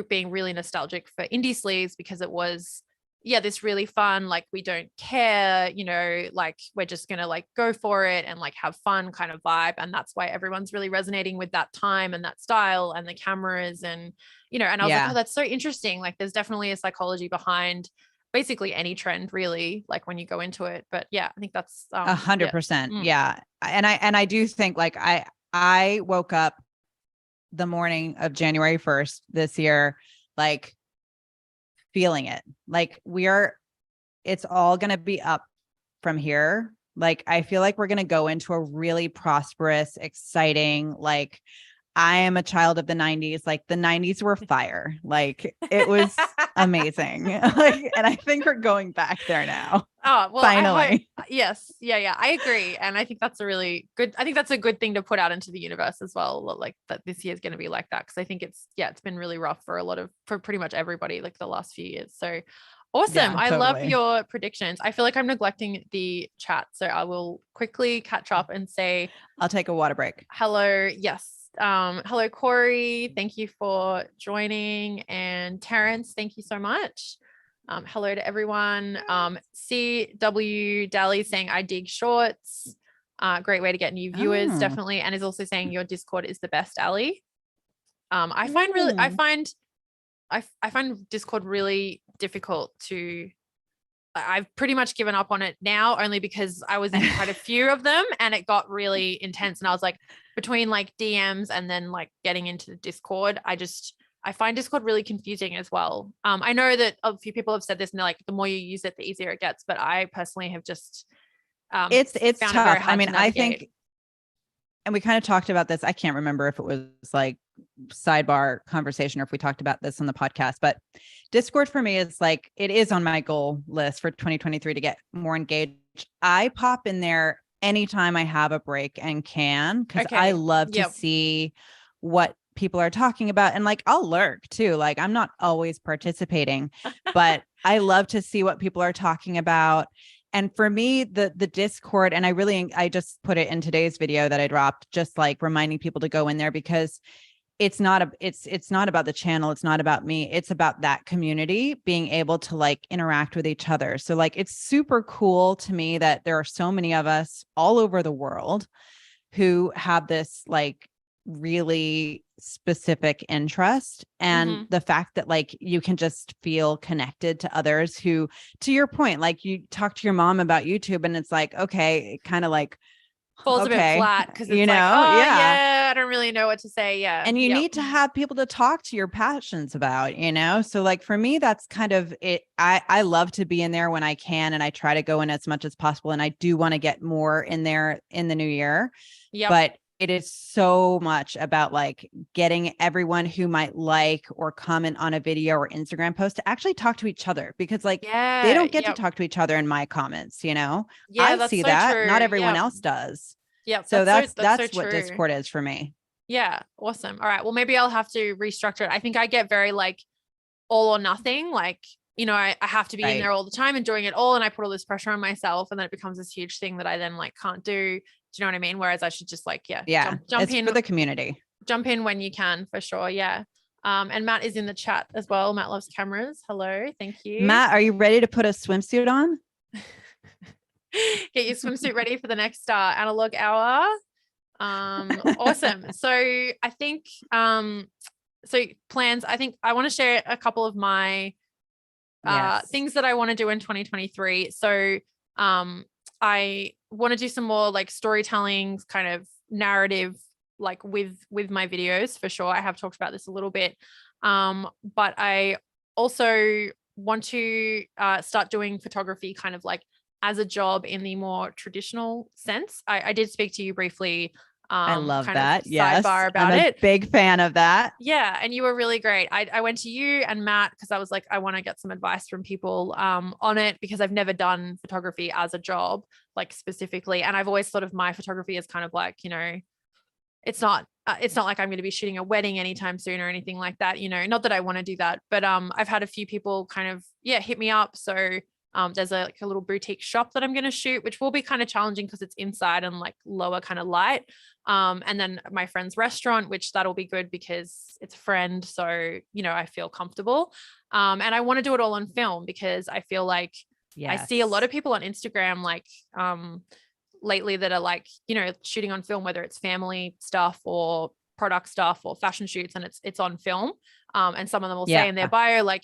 being really nostalgic for indie sleeves because it was, this really fun, like we don't care, like we're just going to like go for it and like have fun kind of vibe. And that's why everyone's really resonating with that time and that style and the cameras and, and I was like, oh, that's so interesting. Like there's definitely a psychology behind basically any trend really, like when you go into it. But yeah, I think that's 100%. Yeah. And I do think like I woke up the morning of January 1st this year, like feeling it. Like it's all going to be up from here. Like, I feel like we're going to go into a really prosperous, exciting, like I am a child of the 90s. Like the 90s were fire. Like it was amazing. Like, and I think we're going back there now. Oh, well, finally. Yes. Yeah. I agree. And I think that's a good thing to put out into the universe as well. Like that this year is going to be like that. Cause I think it's been really rough for pretty much everybody, like the last few years. So awesome. Yeah, totally. I love your predictions. I feel like I'm neglecting the chat. So I will quickly catch up and say, I'll take a water break. Hello. Yes. Hello, Corey. Thank you for joining. And Terrence, thank you so much. Hello to everyone. CW Dally saying, I dig shorts. Great way to get new viewers, definitely. And is also saying your Discord is the best, Ali. I find Discord really difficult to, I've pretty much given up on it now only because I was in quite a few of them and it got really intense. And I was like, between like DMs and then like getting into the Discord, I find Discord really confusing as well. I know that a few people have said this and they're like, the more you use it, the easier it gets. But I personally have just it's found tough. it very hard I mean, to I navigate. think, and we kind of talked about this. I can't remember if it was like sidebar conversation or if we talked about this on the podcast, but Discord for me is like, it is on my goal list for 2023 to get more engaged. I pop in there anytime I have a break and can, because I love to see what people are talking about. And like, I'll lurk too. Like, I'm not always participating, but I love to see what people are talking about. And for me, the Discord, and I just put it in today's video that I dropped, just like reminding people to go in there, because it's not about the channel. It's not about me. It's about that community being able to like interact with each other. So like, it's super cool to me that there are so many of us all over the world who have this like really specific interest, and the fact that like you can just feel connected to others who, to your point, like you talk to your mom about YouTube and it's like, okay, it kind of like falls a bit flat because it's like, I don't really know what to say. Yeah. And you need to have people to talk to your passions about, So like for me, that's kind of it. I love to be in there when I can, and I try to go in as much as possible. And I do want to get more in there in the new year. Yeah. But it is so much about like getting everyone who might like or comment on a video or Instagram post to actually talk to each other, because like they don't get to talk to each other in my comments, Yeah, I see so that. true. Not everyone else does. Yeah. So that's so what Discord is for me. Yeah. Awesome. All right. Well, maybe I'll have to restructure it. I think I get very like all or nothing. Like, I have to be in there all the time and doing it all. And I put all this pressure on myself, and then it becomes this huge thing that I then like can't do. Do you know what I mean? Whereas I should just like, jump in for the community. Jump in when you can, for sure. Yeah. And Matt is in the chat as well. Matt loves cameras. Hello. Thank you. Matt, are you ready to put a swimsuit on? Get your swimsuit ready for the next analog hour. Awesome. So I think, plans, I think I want to share a couple of my things that I want to do in 2023. So I want to do some more like storytelling, kind of narrative, like with my videos, for sure. I have talked about this a little bit. But I also want to start doing photography kind of like as a job in the more traditional sense. I did speak to you briefly. I love kind that. Of yes. Sidebar about I'm a it. Big fan of that. Yeah. And you were really great. I went to you and Matt because I was like, I want to get some advice from people on it, because I've never done photography as a job, like specifically. And I've always thought of my photography as kind of like, it's not like I'm going to be shooting a wedding anytime soon or anything like that, not that I want to do that, but I've had a few people kind of, hit me up. So there's a little boutique shop that I'm going to shoot, which will be kind of challenging because it's inside and like lower kind of light. And then my friend's restaurant, which that'll be good because it's a friend. So, I feel comfortable. And I want to do it all on film, because I feel like I see a lot of people on Instagram, like, lately that are like, shooting on film, whether it's family stuff or product stuff or fashion shoots, and it's on film. And some of them will say in their bio, like,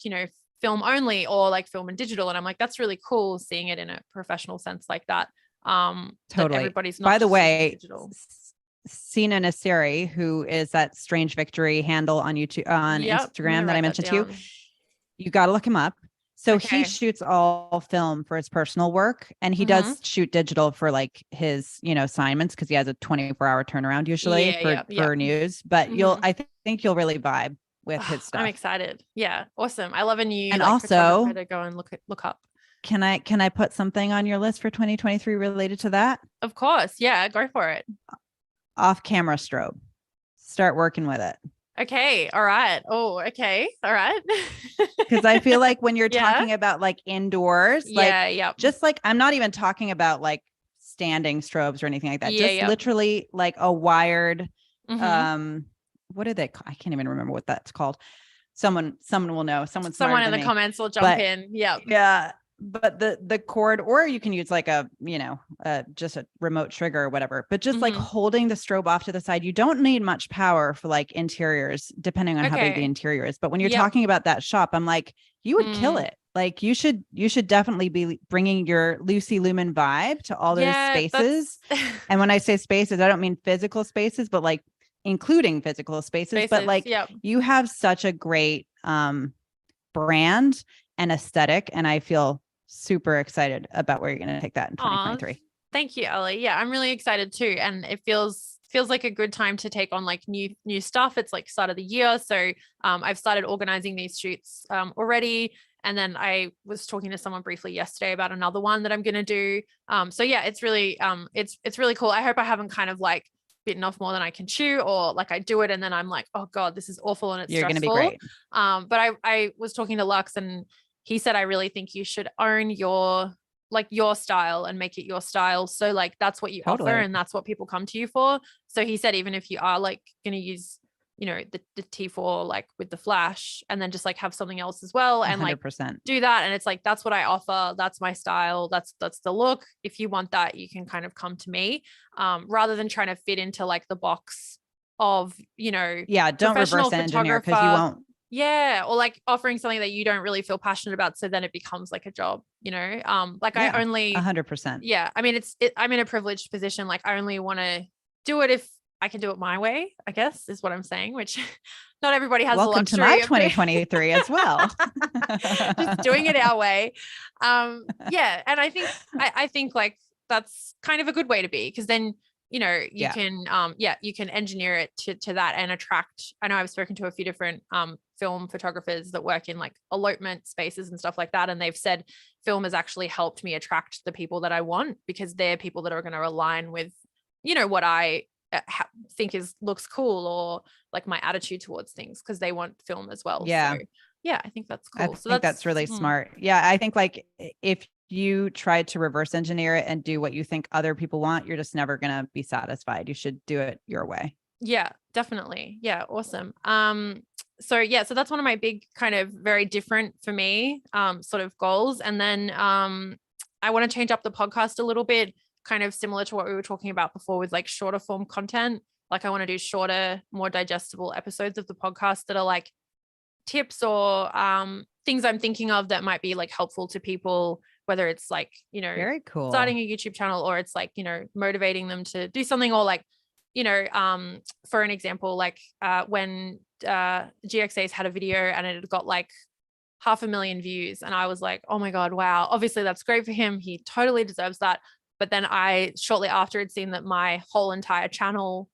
film only, or like film and digital. And I'm like, that's really cool seeing it in a professional sense like that. Totally. That everybody's not. By the way, digital. Sina Nasiri, who is that Strange Victory handle on YouTube, on Instagram that I mentioned to you, you got to look him up. So he shoots all film for his personal work, and he does shoot digital for like his, assignments, because he has a 24-hour turnaround usually for news. But I think you'll really vibe with his stuff. I'm excited. Yeah. Awesome. I love a new and also to go and look up. Can I put something on your list for 2023 related to that? Of course. Yeah, go for it. Off camera strobe. Start working with it. Okay. All right. Oh, okay. All right. Because I feel like when you're talking about like indoors, like just like, I'm not even talking about like standing strobes or anything like that. Just literally like a wired, what are they? I can't even remember what that's called. Someone will know. Someone in the comments will jump in. Yeah. Yeah. But the cord, or you can use like a, just a remote trigger or whatever, but just like holding the strobe off to the side. You don't need much power for like interiors, depending on how big the interior is. But when you're talking about that shop, I'm like, you would kill it. Like you should definitely be bringing your Lucy Lumen vibe to all those spaces. And when I say spaces, I don't mean physical spaces, but like including physical spaces, but Spaces. like Yep. you have such a great brand and aesthetic, and I feel super excited about where you're going to take that in 2023. Thank you, Ellie. Yeah, I'm really excited too. And it feels like a good time to take on like new stuff. It's like start of the year. So I've started organizing these shoots already. And then I was talking to someone briefly yesterday about another one that I'm going to do. So yeah, it's really it's really cool. I hope I haven't kind of like bitten off more than I can chew, or like I do it and then I'm like, oh God, this is awful and it's You're stressful. Going to be great. But I was talking to Lux and he said, I really think you should own your style and make it your style. So like, that's what you offer and that's what people come to you for. So he said, even if you are like going to use, you know, the T4, like with the flash, and then just like have something else as well. And 100%. like do that. And it's like, that's what I offer. That's my style. That's the look. If you want that, you can kind of come to me, rather than trying to fit into like the box of, you know, yeah, don't reverse engineer because you won't. Yeah. Or like offering something that you don't really feel passionate about. So then it becomes like a job, you know? Like yeah, I only 100%. Yeah. I mean, I'm in a privileged position. Like I only want to do it if I can do it my way, I guess is what I'm saying, which not everybody has. Welcome the luxury to my 2023 as well. Just doing it our way. Yeah. And I think like that's kind of a good way to be, because then, you know, you can, you can engineer it to that and attract. I know I've spoken to a few different film photographers that work in like elopement spaces and stuff like that. And they've said film has actually helped me attract the people that I want, because they're people that are going to align with, you know, what I think looks cool, or like my attitude towards things, because they want film as well. Yeah. So yeah, I think that's cool. I think that's really smart. Yeah. I think like if you try to reverse engineer it and do what you think other people want, you're just never going to be satisfied. You should do it your way. Yeah, definitely. Yeah. Awesome. So that's one of my big kind of very different for me, sort of goals. And then, I want to change up the podcast a little bit, kind of similar to what we were talking about before with like shorter form content. Like I want to do shorter, more digestible episodes of the podcast that are like tips or, things I'm thinking of that might be like helpful to people, whether it's like, you know, very cool, starting a YouTube channel, or it's like, you know, motivating them to do something, or like, you know, for an example, like when GXA's had a video and it had got like 500,000 views, and I was like, oh my God, wow, obviously that's great for him, he totally deserves that. But then I shortly after had seen that my whole entire channel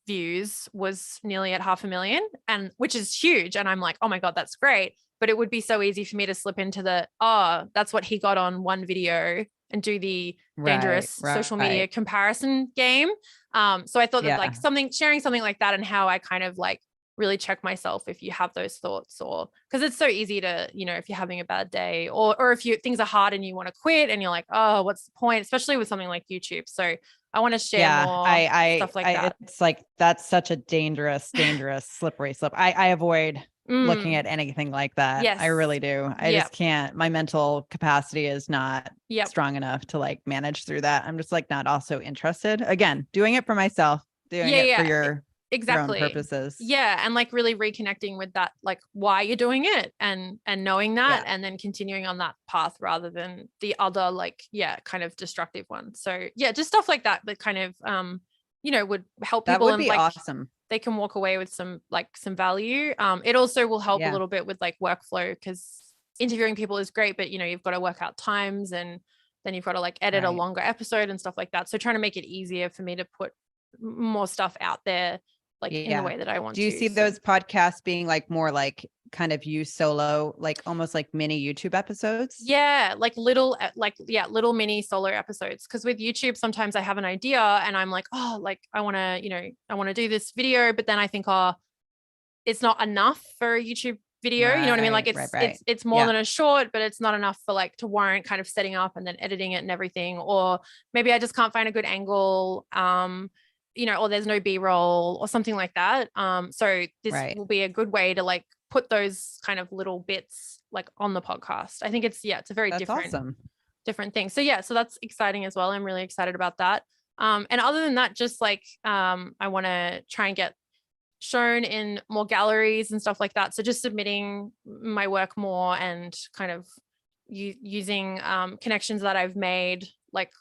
views was nearly at 500,000, and which is huge, and I'm like, oh my God, that's great. But it would be so easy for me to slip into that's what he got on one video, and do the dangerous social media comparison game. So I thought that like sharing something like that, and how I kind of like really check myself if you have those thoughts, or because it's so easy to, you know, if you're having a bad day, or if things are hard and you want to quit and you're like, oh, what's the point, especially with something like YouTube. So I want to share more stuff like that. It's like, that's such a dangerous slippery slope. I avoid looking at anything like that. Yes. I really do. I just can't. My mental capacity is not strong enough to like manage through that. I'm just like not also interested. Again, doing it for myself, doing it for your own purposes. Yeah. And like really reconnecting with that, like why you're doing it, and knowing that, and then continuing on that path rather than the other, like, kind of destructive one. So yeah, just stuff like that kind of, you know, would help people. That would be awesome. They can walk away with some value. It also will help a little bit with like workflow, because interviewing people is great, but you know, you've got to work out times, and then you've got to like edit a longer episode and stuff like that. So trying to make it easier for me to put more stuff out there, like in the way that I want to. Do you see those podcasts being like more like kind of you solo, like almost like mini YouTube episodes? Yeah, like little mini solo episodes. Because with YouTube, sometimes I have an idea and I'm like, oh, like I want to do this video, but then I think, oh, it's not enough for a YouTube video. You know what I mean? Like it's more than a short, but it's not enough for like to warrant kind of setting up and then editing it and everything. Or maybe I just can't find a good angle. You know, or there's no B-roll or something like that. So this will be a good way to like put those kind of little bits like on the podcast. I think it's a very different thing. So so that's exciting as well. I'm really excited about that. And other than that, just like I want to try and get shown in more galleries and stuff like that. So just submitting my work more, and kind of using connections that I've made like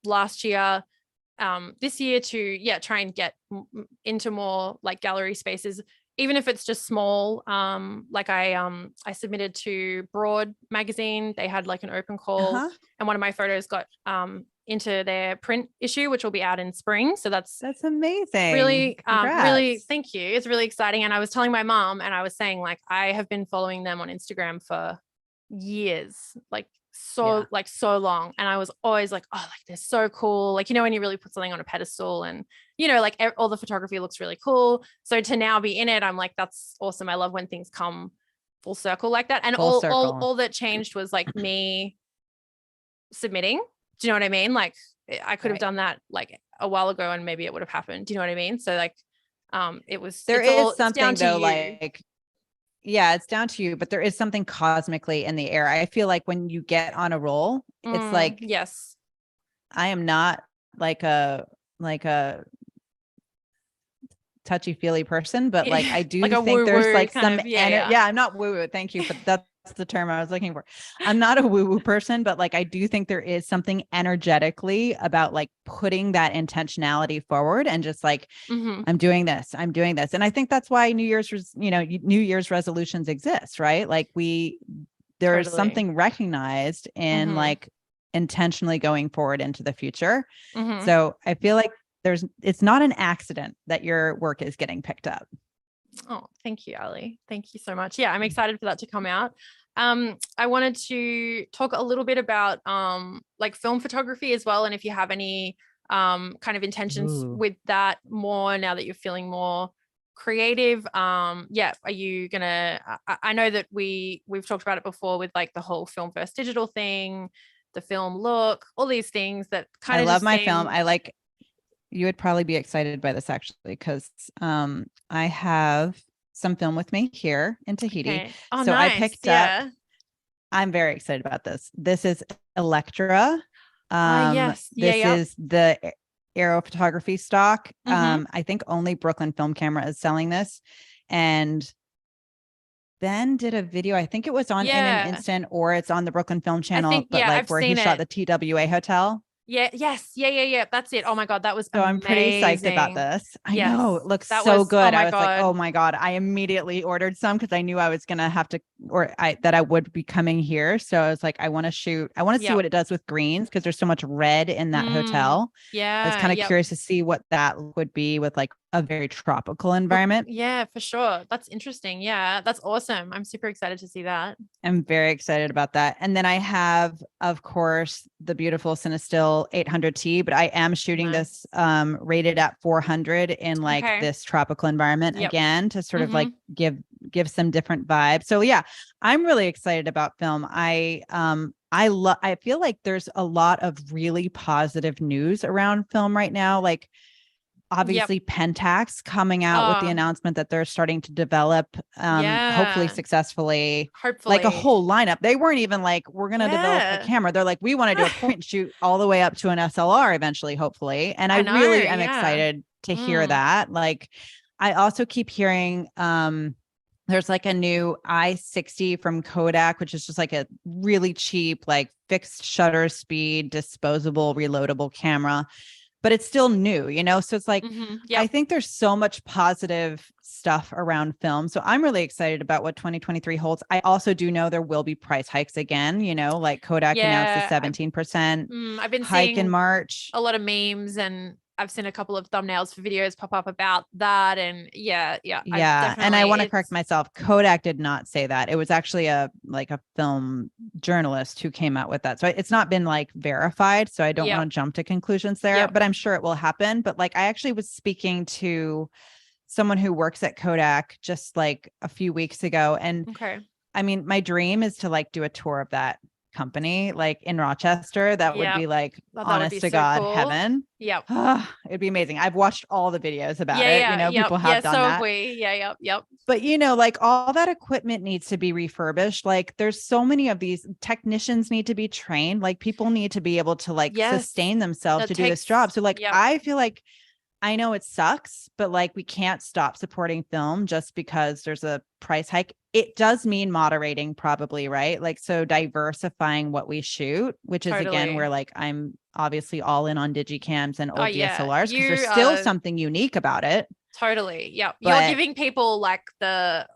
last year. this year to try and get into more like gallery spaces, even if it's just small. Like I submitted to Broad magazine. They had like an open call, and one of my photos got into their print issue, which will be out in spring. So that's amazing. Really, really, thank you. It's really exciting. And I was telling my mom, and I was saying, like, I have been following them on Instagram for years, like so long. And I was always like, oh, like they're so cool. Like, when you really put something on a pedestal and, like all the photography looks really cool. So to now be in it, I'm like, that's awesome. I love when things come full circle like that. And all that changed was like me submitting. Do you know what I mean? Like I could have done that like a while ago and maybe it would have happened. Do you know what I mean? So like, it's something though, like, yeah, it's down to you, but there is something cosmically in the air. I feel like when you get on a roll, it's like, yes, I am not like a touchy-feely person, but like I do like think there's like some I'm not woo-woo. Thank you, but that's the term I was looking for. I'm not a woo-woo person, but like I do think there is something energetically about like putting that intentionality forward and just like I'm doing this. And I think that's why New Year's resolutions exist, right? Like there's something recognized in like intentionally going forward into the future. So I feel like it's not an accident that your work is getting picked up. Oh, thank you, Ali. Thank you so much. Yeah, I'm excited for that to come out. I wanted to talk a little bit about like film photography as well. And if you have any kind of intentions with that more now that you're feeling more creative. Are you gonna, I know that we've talked about it before with like the whole film versus digital thing, the film look, all these things that kind of I love my film. You would probably be excited by this actually, because I have some film with me here in Tahiti. Okay. Oh, so nice. I picked up, I'm very excited about this. This is Electra. Yes. This is the aero photography stock. I think only Brooklyn Film Camera is selling this. And Ben did a video, I think it was on In an Instant, or it's on the Brooklyn Film Channel, where he shot the TWA hotel. Yeah. Yes. Yeah. That's it. Oh my God. That was amazing. I'm pretty psyched about this. I know it looks so good. I was like, oh my God. I immediately ordered some because I knew I was going to have to, that I would be coming here. So I was like, I want to see what it does with greens, because there's so much red in that hotel. Yeah. I was kind of curious to see what that would be with like a very tropical environment. Yeah, for sure. That's interesting. Yeah, that's awesome. I'm super excited to see that. I'm very excited about that. And then I have, of course, the beautiful Cinestill 800T, but I am shooting this rated at 400 in like this tropical environment again, to sort of like give some different vibes. So yeah, I'm really excited about film. I feel like there's a lot of really positive news around film right now. Like, obviously Pentax coming out with the announcement that they're starting to develop, hopefully successfully, like a whole lineup. They weren't even like, we're going to develop a camera. They're like, we want to do a point and shoot all the way up to an SLR eventually, hopefully. And I really am excited to hear that. Like, I also keep hearing, there's like a new i60 from Kodak, which is just like a really cheap, like fixed shutter speed, disposable, reloadable camera. But it's still new, So it's like, I think there's so much positive stuff around film. So I'm really excited about what 2023 holds. I also do know there will be price hikes again, like Kodak announced the 17% I've been hike seeing in March. A lot of memes, and I've seen a couple of thumbnails for videos pop up about that. And and I want to correct myself. Kodak did not say that. It was actually a film journalist who came out with that. So it's not been like verified. So I don't want to jump to conclusions there, but I'm sure it will happen. But like, I actually was speaking to someone who works at Kodak just like a few weeks ago. And I mean, my dream is to like do a tour of that company, like in Rochester. That would be like, honest to God, cool. Heaven. It'd be amazing. I've watched all the videos about it. People have done that. But like all that equipment needs to be refurbished. Like there's so many of these technicians need to be trained. Like people need to be able to like sustain themselves to do this job. So like, I feel like I know it sucks, but like we can't stop supporting film just because there's a price hike. It does mean moderating probably, right? Like, so diversifying what we shoot, which is again, Totally. where like I'm obviously all in on digicams and Oh old yeah, DSLRs because there's you still are something unique about it. totally. Yeah, you're But giving people like the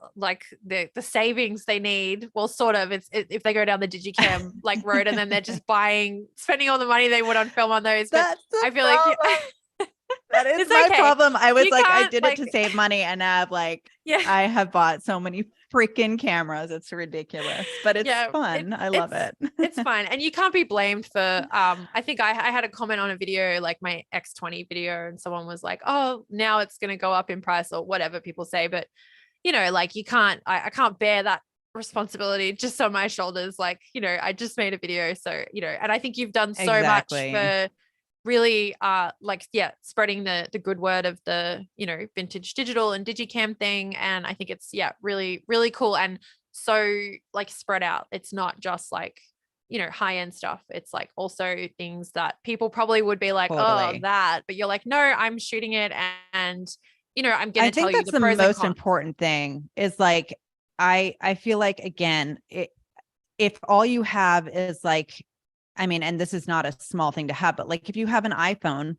savings they need. Well, sort of. If they go down the Digicam like road and then they're just spending all the money they would on film on those. But that's the I feel like problem. That is it's my okay. problem. I was You like, I can't did it like, to save money, and I've like, yeah. I have bought so many freaking cameras. It's ridiculous, but it's Yeah, fun. I love it. it's fine. And you can't be blamed for I think I had a comment on a video, like my X20 video, and someone was like, oh, now it's gonna go up in price or whatever people say. But like you can't, I can't bear that responsibility just on my shoulders. Like, I just made a video. So, and I think you've done so much Exactly. for really like, yeah, spreading the good word of the, vintage digital and digicam thing. And I think it's, yeah, really, really cool. And so like spread out. It's not just like, high end stuff. It's like also things that people probably would be like, oh, Totally. that, but you're like, no, I'm shooting it. And I'm going I to tell think you that's the the pros and most cons. important thing is like, I feel like, again, if all you have is like, I mean, and this is not a small thing to have, but like if you have an iPhone,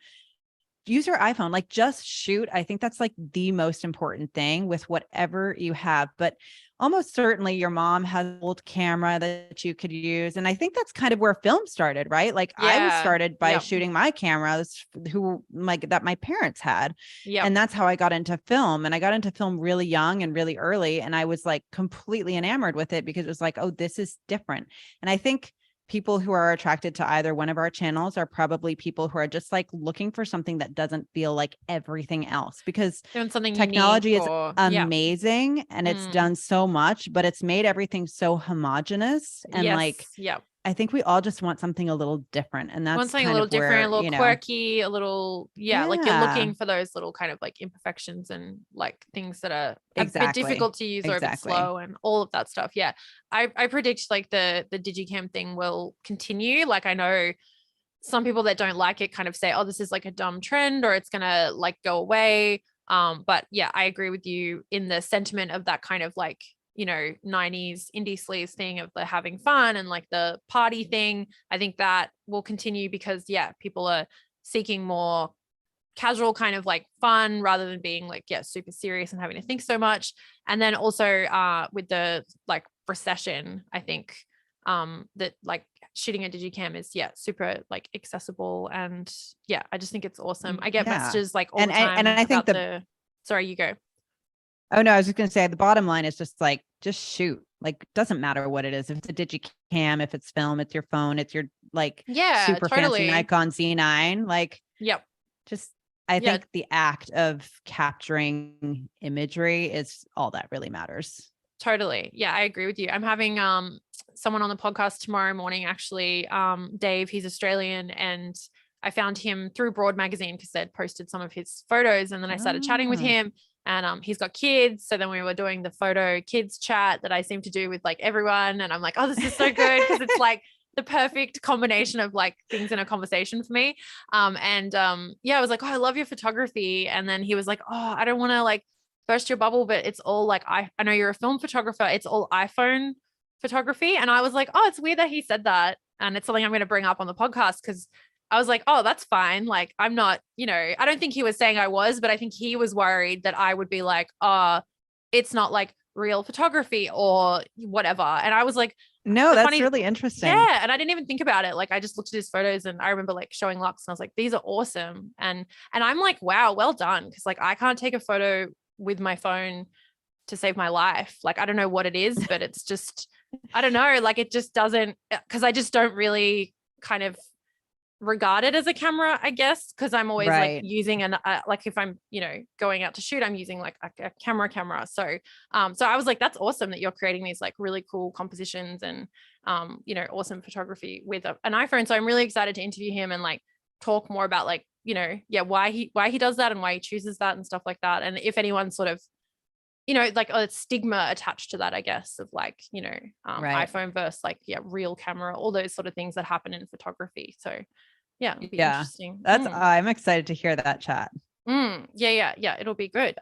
use your iPhone, like just shoot. I think that's like the most important thing with whatever you have. But almost certainly your mom has an old camera that you could use. And I think that's kind of where film started, right? Like I was Yeah. started by Yep. shooting my cameras that my parents had. Yep. And that's how I got into film. And I got into film really young and really early. And I was like completely enamored with it because it was like, oh, this is different. And I think people who are attracted to either one of our channels are probably people who are just like looking for something that doesn't feel like everything else, because Doing something unique technology is or yeah. amazing and it's done so much, but it's made everything so homogenous. And like, Yes. Yep. I think we all just want something a little different. And Want that's something a kind little of different, a where, little quirky, a little, yeah, like you're yeah, looking for those little kind of like imperfections and like things that are a bit exactly. difficult to use or a bit Exactly. slow and all of that stuff. Yeah. I predict like the Digicam thing will continue. Like I know some people that don't like it kind of say, oh, this is like a dumb trend or it's gonna like go away. But yeah, I agree with you in the sentiment of that kind of like, 90s indie sleaze thing of the having fun and like the party thing. I think that will continue because yeah, people are seeking more casual kind of like fun rather than being like, yeah, super serious and having to think so much. And then also with the like recession, I think that like shooting a digicam is yeah super like accessible. And yeah, I just think it's awesome. I get Yeah. messages like all And the and time I think about sorry, you go. oh no, I was just gonna say the bottom line is just like just shoot. Like doesn't matter what it is. If it's a digicam, if it's film, it's your phone, it's your like Yeah, super fancy totally. Nikon Z9. Like Yep. just I Yeah, think the act of capturing imagery is all that really matters. totally. Yeah, I agree with you. I'm having someone on the podcast tomorrow morning, actually. Dave, he's Australian, and I found him through Broad Magazine because they'd posted some of his photos, and then I started chatting with Ah, him. And he's got kids, so then we were doing the photo kids chat that I seem to do with like everyone, and I'm like, oh, this is so good because it's like the perfect combination of like things in a conversation for me. Yeah, I was like, oh, I love your photography, and then he was like, oh, I don't want to like burst your bubble, but it's all like I know you're a film photographer. It's all iPhone photography. And I was like, oh, it's weird that he said that. And it's something I'm going to bring up on the podcast because I was like, oh, that's fine. Like, I'm not, I don't think he was saying I was, but I think he was worried that I would be like, it's not like real photography or whatever. And I was like, no, the that's funny, really interesting. yeah. And I didn't even think about it. Like I just looked at his photos and I remember like showing Lux and I was like, these are awesome. And I'm like, wow, well done. Cause like I can't take a photo with my phone to save my life. Like, I don't know what it is, but it's just, I don't know. Like it just doesn't, cause I just don't really kind of regard it as a camera, I guess. Cause I'm always like Right. using like if I'm, going out to shoot, I'm using like a camera. So I was like, that's awesome that you're creating these like really cool compositions and, awesome photography with an iPhone. So I'm really excited to interview him and like talk more about like, yeah, why he does that and why he chooses that and stuff like that. And if anyone sort of, like a stigma attached to that, I guess, of like, Right. iPhone versus like, yeah, real camera, all those sort of things that happen in photography. So yeah, it'd be Yeah. interesting. That's I'm excited to hear that chat. Yeah. It'll be good.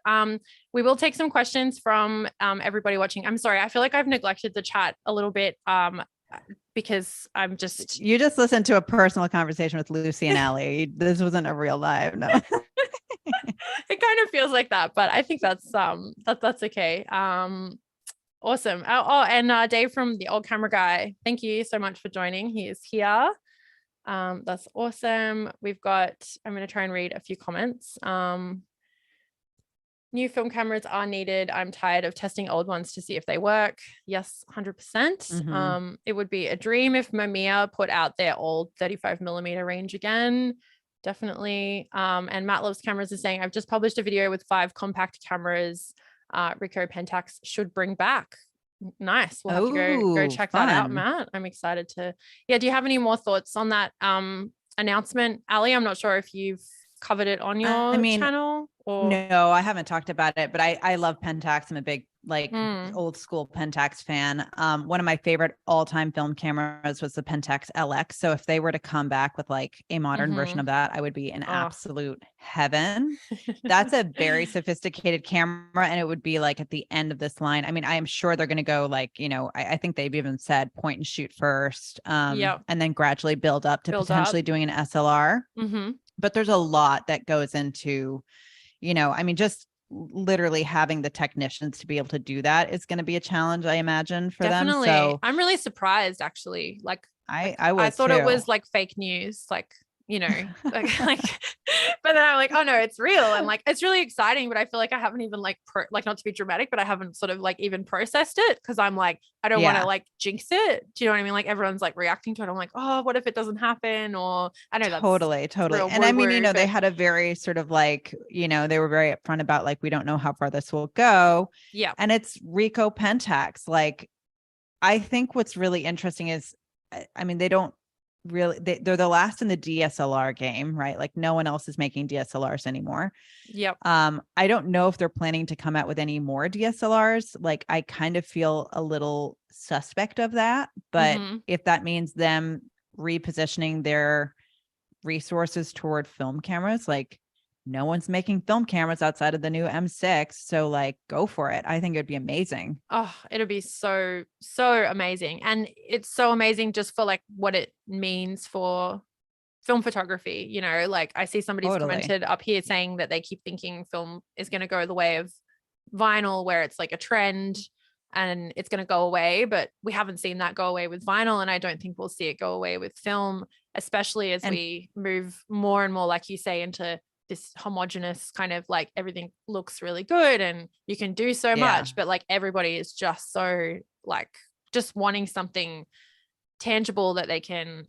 We will take some questions from everybody watching. I'm sorry. I feel like I've neglected the chat a little bit because I'm just. You just listened to a personal conversation with Lucy and Allie. This wasn't a real live. No. It kind of feels like that, but I think that's that's okay. Awesome. And Dave from the Old Camera Guy, thank you so much for joining. He is here. That's awesome. I'm going to try and read a few comments. New film cameras are needed. I'm tired of testing old ones to see if they work. Yes, 100%. It would be a dream if Mamiya put out their old 35mm range again. Definitely. And Matt Loves Cameras is saying, I've just published a video with 5 compact cameras Ricoh Pentax should bring back. Nice. We'll have to go check that out, Matt. I'm excited to. Yeah. Do you have any more thoughts on that announcement, Ali? I'm not sure if you've covered it on your channel or. No, I haven't talked about it, but I love Pentax. I'm a big old school Pentax fan. One of my favorite all-time film cameras was the Pentax LX. So if they were to come back with like a modern version of that, I would be in absolute heaven. That's a very sophisticated camera, and it would be like at the end of this line. I mean, I am sure they're going to go like, I think they've even said point and shoot first, and then gradually build up to potentially doing an SLR. But there's a lot that goes into, just literally having the technicians to be able to do that is going to be a challenge, I imagine, for them. So I'm really surprised, actually. I thought it was like fake news, like but then I'm like, oh no, it's real, and like it's really exciting. But I feel like I haven't even like not to be dramatic, but I haven't sort of like even processed it, because I'm like, I don't want to like jinx it. Do you know what I mean? Like everyone's like reacting to it. I'm like, oh, what if it doesn't happen? Or I know that's totally. And I mean, they had a very sort of like, they were very upfront about like, we don't know how far this will go. Yeah. And it's Ricoh Pentax. Like, I think what's really interesting is, I mean, they don't really, they're the last in the DSLR game, right? Like no one else is making DSLRs anymore. Yep. I don't know if they're planning to come out with any more DSLRs. Like I kind of feel a little suspect of that, but if that means them repositioning their resources toward film cameras, like no one's making film cameras outside of the new M6. So like, go for it. I think it'd be amazing. Oh, it'll be so amazing. And it's so amazing just for like what it means for film photography. Like I see somebody's commented up here saying that they keep thinking film is going to go the way of vinyl, where it's like a trend and it's going to go away, but we haven't seen that go away with vinyl. And I don't think we'll see it go away with film, especially as we move more and more, like you say, into this homogenous kind of like everything looks really good and you can do so much, but like everybody is just so like just wanting something tangible that they can,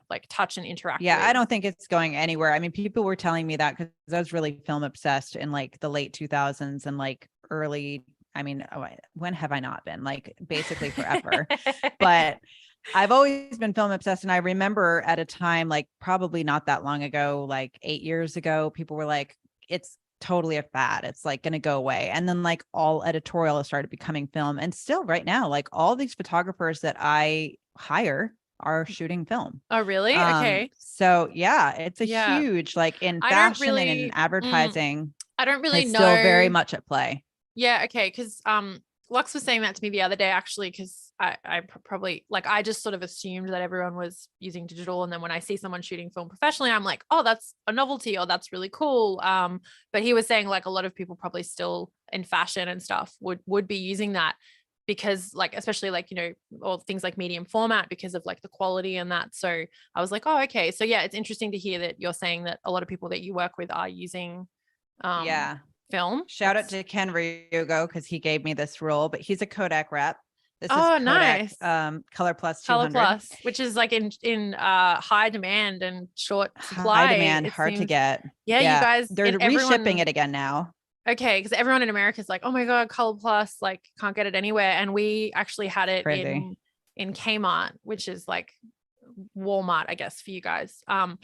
like touch and interact with. I don't think it's going anywhere. I mean, people were telling me that because I was really film obsessed in like the late 2000s and like early, when have I not been? Like basically forever. But I've always been film obsessed. And I remember at a time, like probably not that long ago, like 8 years ago, people were like, it's totally a fad. It's like going to go away. And then like all editorial started becoming film. And still right now, like all these photographers that I hire are shooting film. Oh, really? Okay. So yeah, it's a huge, like in fashion and in advertising. I don't really know. Still very much at play. Yeah. Okay. Cause, Lux was saying that to me the other day, actually, because I probably like, I just sort of assumed that everyone was using digital. And then when I see someone shooting film professionally, I'm like, oh, that's a novelty, or that's really cool. But he was saying like a lot of people probably still in fashion and stuff would be using that because like, especially like, or things like medium format because of like the quality and that. So I was like, oh, okay. So yeah, it's interesting to hear that you're saying that a lot of people that you work with are using film. Shout out to Ken Ryugo because he gave me this role, but he's a Kodak rep. This is Kodak, nice. Color Plus 200. Color Plus, which is like in high demand and short supply. High demand, hard to get. Yeah, you guys. They're reshipping it again now. Okay, because everyone in America is like, oh my God, Color Plus, like can't get it anywhere. And we actually had it in Kmart, which is like Walmart, I guess, for you guys. And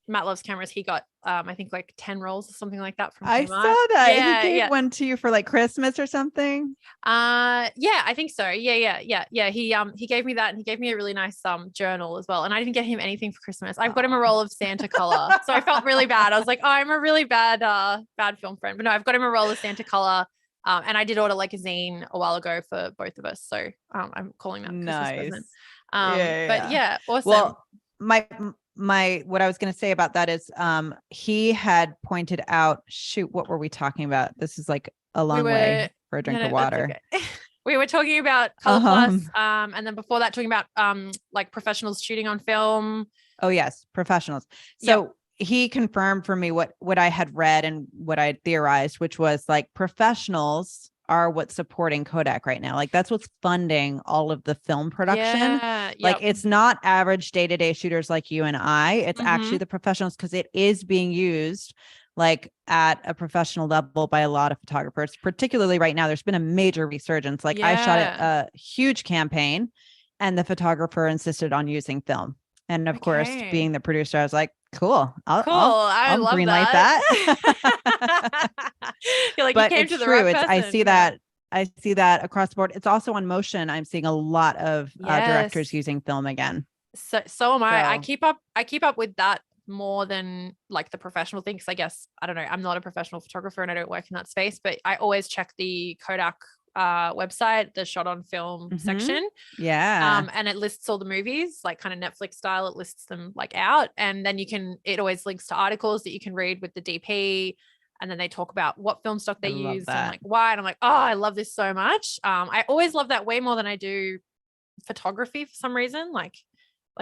Matt Loves Cameras. He got I think like 10 rolls or something like that from I Kmart. saw that. Yeah, He gave yeah. one to you for like Christmas or something. Yeah, I think so. Yeah. He gave me that, and he gave me a really nice journal as well. And I didn't get him anything for Christmas. I've got him a roll of Santa color. So I felt really bad. I was like, oh, I'm a really bad film friend. But no, I've got him a roll of Santa color. And I did order like a zine a while ago for both of us. So I'm calling that Christmas present. Nice. But yeah, awesome. Well, my what I was going to say about that is he had pointed out, shoot, what were we talking about? This is like a long way for a drink of water. Okay. We were talking about Color Plus, and then before that talking about like professionals shooting on film. Oh yes, professionals. So he confirmed for me what I had read and what I had theorized, which was like professionals are what's supporting Kodak right now. Like that's what's funding all of the film production. Like it's not average day-to-day shooters like you and I. It's actually the professionals, because it is being used like at a professional level by a lot of photographers, particularly right now. There's been a major resurgence. Like I shot a huge campaign and the photographer insisted on using film. And of course, being the producer, I was like, cool. I'll love greenlight that. You're like, but you came it's to the true. right person. I see that across the board. It's also on motion. I'm seeing a lot of directors using film again. So am I. I keep up with that more than like the professional thing. Cause I guess, I don't know, I'm not a professional photographer and I don't work in that space, but I always check the Kodak website, the shot on film section. And it lists all the movies, like kind of Netflix style. It lists them like out, and then it always links to articles that you can read with the DP, and then they talk about what film stock they used and like why. And I'm like, oh, I love this so much. I always love that way more than I do photography for some reason. Like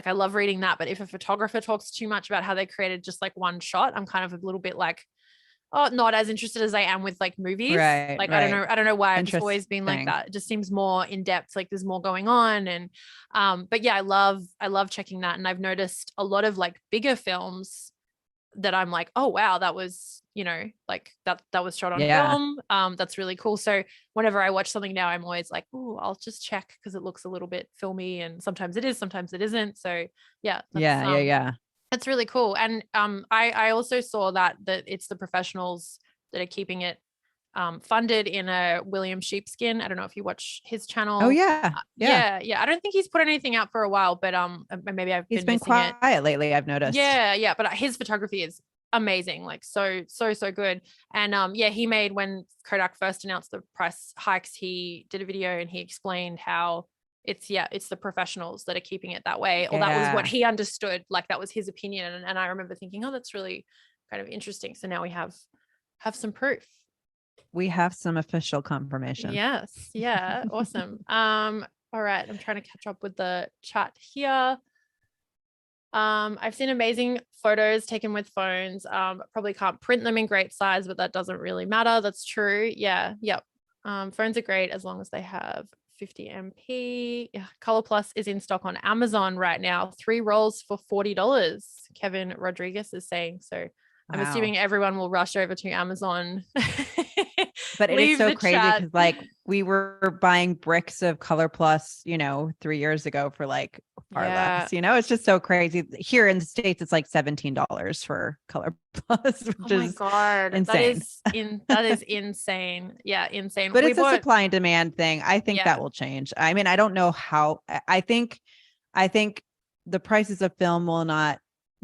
I love reading that, but if a photographer talks too much about how they created just like one shot, I'm kind of a little bit like, oh, not as interested as I am with like movies. I don't know why I've just always been like that. It just seems more in depth. Like there's more going on. And, but yeah, I love checking that. And I've noticed a lot of like bigger films that I'm like, oh, wow, that was, like that was shot on film. That's really cool. So whenever I watch something now, I'm always like, oh, I'll just check, because it looks a little bit filmy, and sometimes it is, sometimes it isn't. So yeah. That's really cool. And I also saw that it's the professionals that are keeping it funded in a William Sheepskin. I don't know if you watch his channel. Oh yeah. I don't think he's put anything out for a while, but maybe he's been quiet lately, I've noticed. Yeah, but his photography is amazing, like so good. And he made, when Kodak first announced the price hikes, he did a video and he explained how it's the professionals that are keeping it that way, or that was what he understood, like that was his opinion. And I remember thinking, oh, that's really kind of interesting. So now we have some proof. We have some official confirmation. Yes. Yeah. Awesome. All right, I'm trying to catch up with the chat here. I've seen amazing photos taken with phones. Probably can't print them in great size, but that doesn't really matter. That's true. Yeah. Yep. Phones are great as long as they have 50 MP. Yeah, Color Plus is in stock on Amazon right now. 3 rolls for $40. Kevin Rodriguez is saying. So I'm assuming everyone will rush over to Amazon. But it is so crazy because like we were buying bricks of Color Plus, 3 years ago for like far less. It's just so crazy. Here in the States, it's like $17 for Color Plus, which is insane. That is insane. Yeah, insane. But it's a supply and demand thing. I think that will change. I mean, I don't know how. I think the prices of film will not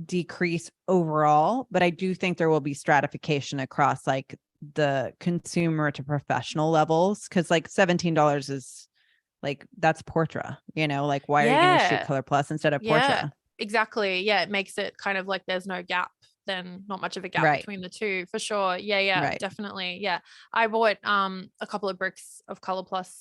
decrease overall, but I do think there will be stratification across like the consumer to professional levels, because like $17 is like, that's Portra, like why are you going to shoot Color Plus instead of Portra? Exactly. Yeah, it makes it kind of like there's no gap, then not much of a gap between the two, for sure. Definitely. Yeah, I bought a couple of bricks of Color Plus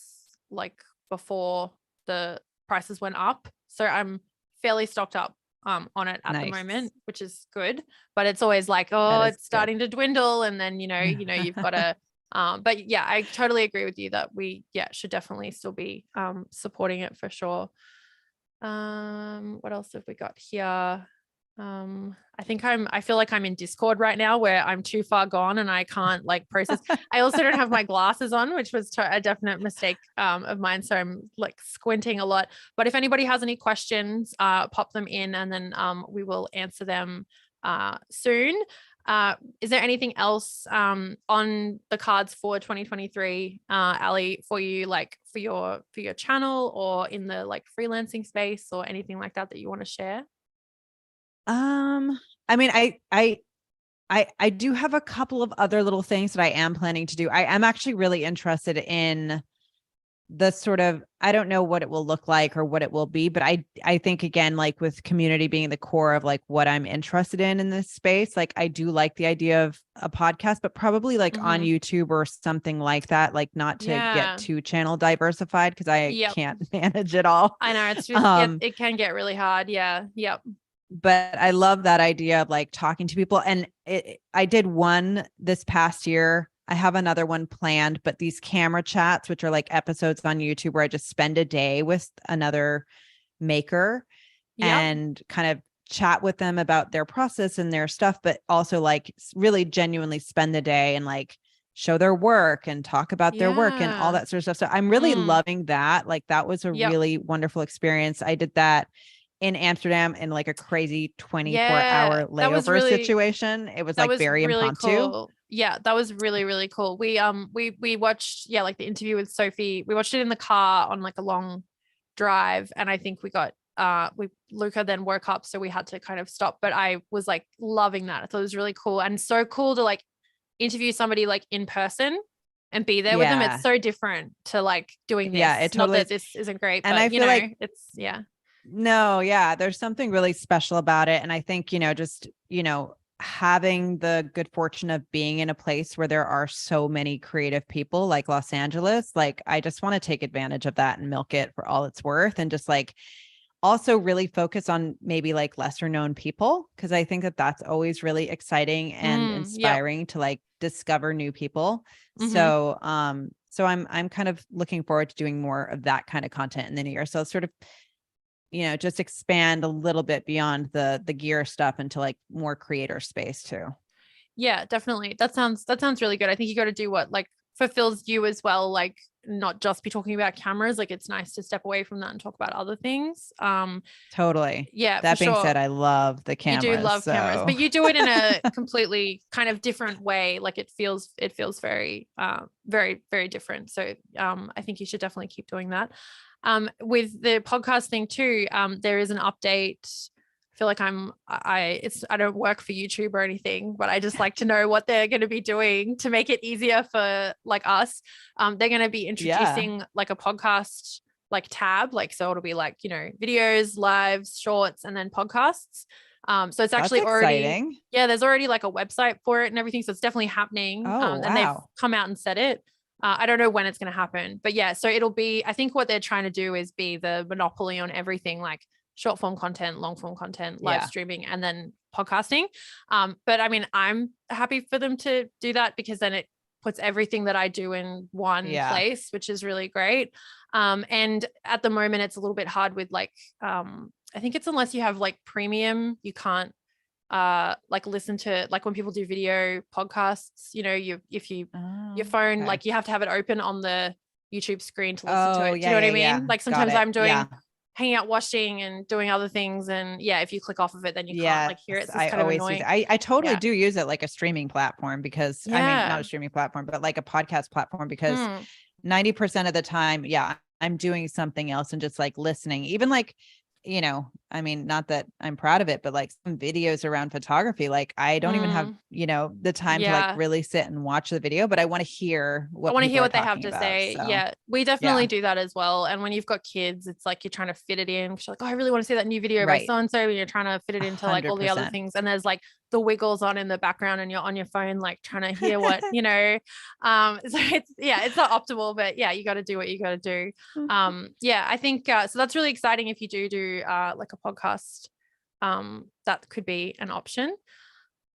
like before the prices went up, so I'm fairly stocked up on it at the moment, which is good. But it's always like, oh, it's starting to dwindle, and then you've got to but yeah, I totally agree with you that we should definitely still be supporting it for sure. What else have we got here? I feel like I'm in Discord right now where I'm too far gone and I can't like process. I also don't have my glasses on, which was a definite mistake of mine. So I'm like squinting a lot, but if anybody has any questions, pop them in and then we will answer them soon. Is there anything else on the cards for 2023, Ali, for you, like for your channel or in the like freelancing space or anything like that you want to share? I mean, I do have a couple of other little things that I am planning to do. I am actually really interested in the sort of, I don't know what it will look like or what it will be, but I think again, like with community being the core of like what I'm interested in this space, like I do like the idea of a podcast, but probably like on YouTube or something like that, like not to get too channel diversified because I can't manage it all. I know it's just, it can get really hard. Yeah. Yep. But I love that idea of like talking to people. And I did one this past year. I have another one planned, but these camera chats, which are like episodes on YouTube where I just spend a day with another maker and kind of chat with them about their process and their stuff, but also like really genuinely spend the day and like show their work and talk about their work and all that sort of stuff. So I'm really loving that. Like that was a really wonderful experience. I did that in Amsterdam in like a crazy 24-hour layover situation. It was like very impromptu. Cool. Yeah, that was really, really cool. We watched, like the interview with Sophie. We watched it in the car on like a long drive. And I think we got, Luca then woke up, so we had to kind of stop. But I was like loving that. I thought it was really cool and so cool to like interview somebody like in person and be there with them. It's so different to like doing this. Yeah, it totally Not that this isn't great, and but I feel like it's No, yeah, there's something really special about it. And I think, just, having the good fortune of being in a place where there are so many creative people like Los Angeles, like I just want to take advantage of that and milk it for all it's worth. And just like also really focus on maybe like lesser known people. Cause I think that that's always really exciting and inspiring to like discover new people. So, so I'm kind of looking forward to doing more of that kind of content in the new year. So sort of, just expand a little bit beyond the gear stuff into like more creator space too. Yeah, definitely. That sounds really good. I think you got to do what like fulfills you as well. Like not just be talking about cameras. Like it's nice to step away from that and talk about other things. Totally. Yeah. That being said, I love the cameras. You do love cameras, but you do it in a completely kind of different way. Like it feels very, very, very different. So I think you should definitely keep doing that. With the podcast thing too, there is an update. I feel like I don't work for YouTube or anything, but I just like to know what they're going to be doing to make it easier for like us. They're going to be introducing like a podcast like tab, like, so it'll be like, videos, lives, shorts, and then podcasts. So it's actually already, there's already like a website for it and everything. So it's definitely happening. And they've come out and said it. I don't know when it's going to happen, but so it'll be, I think what they're trying to do is be the monopoly on everything, like short form content, long form content, live streaming, and then podcasting. But I mean, I'm happy for them to do that because then it puts everything that I do in one place, which is really great. And at the moment it's a little bit hard with like, I think it's unless you have like premium, you can't like listen to like when people do video podcasts, your phone, like you have to have it open on the YouTube screen to listen to it. Do you know what I mean? Like sometimes I'm doing hanging out, washing and doing other things. And if you click off of it, then you can't like hear it. So it's kind of annoying. I totally do use it like a streaming platform because I mean, not a streaming platform, but like a podcast platform because 90% of the time, I'm doing something else and just like listening, even like, I mean, not that I'm proud of it, but like some videos around photography, like I don't even have, the time to like really sit and watch the video, but I want to hear what they have to say. So, yeah, we definitely do that as well. And when you've got kids, it's like you're trying to fit it in. You're like, oh, I really want to see that new video by so-and-so. And you're trying to fit it into 100%. Like all the other things. And there's like the wiggles on in the background and you're on your phone, like trying to hear what, so it's not optimal, but you got to do what you got to do. I think, so that's really exciting. If you do like a podcast, that could be an option.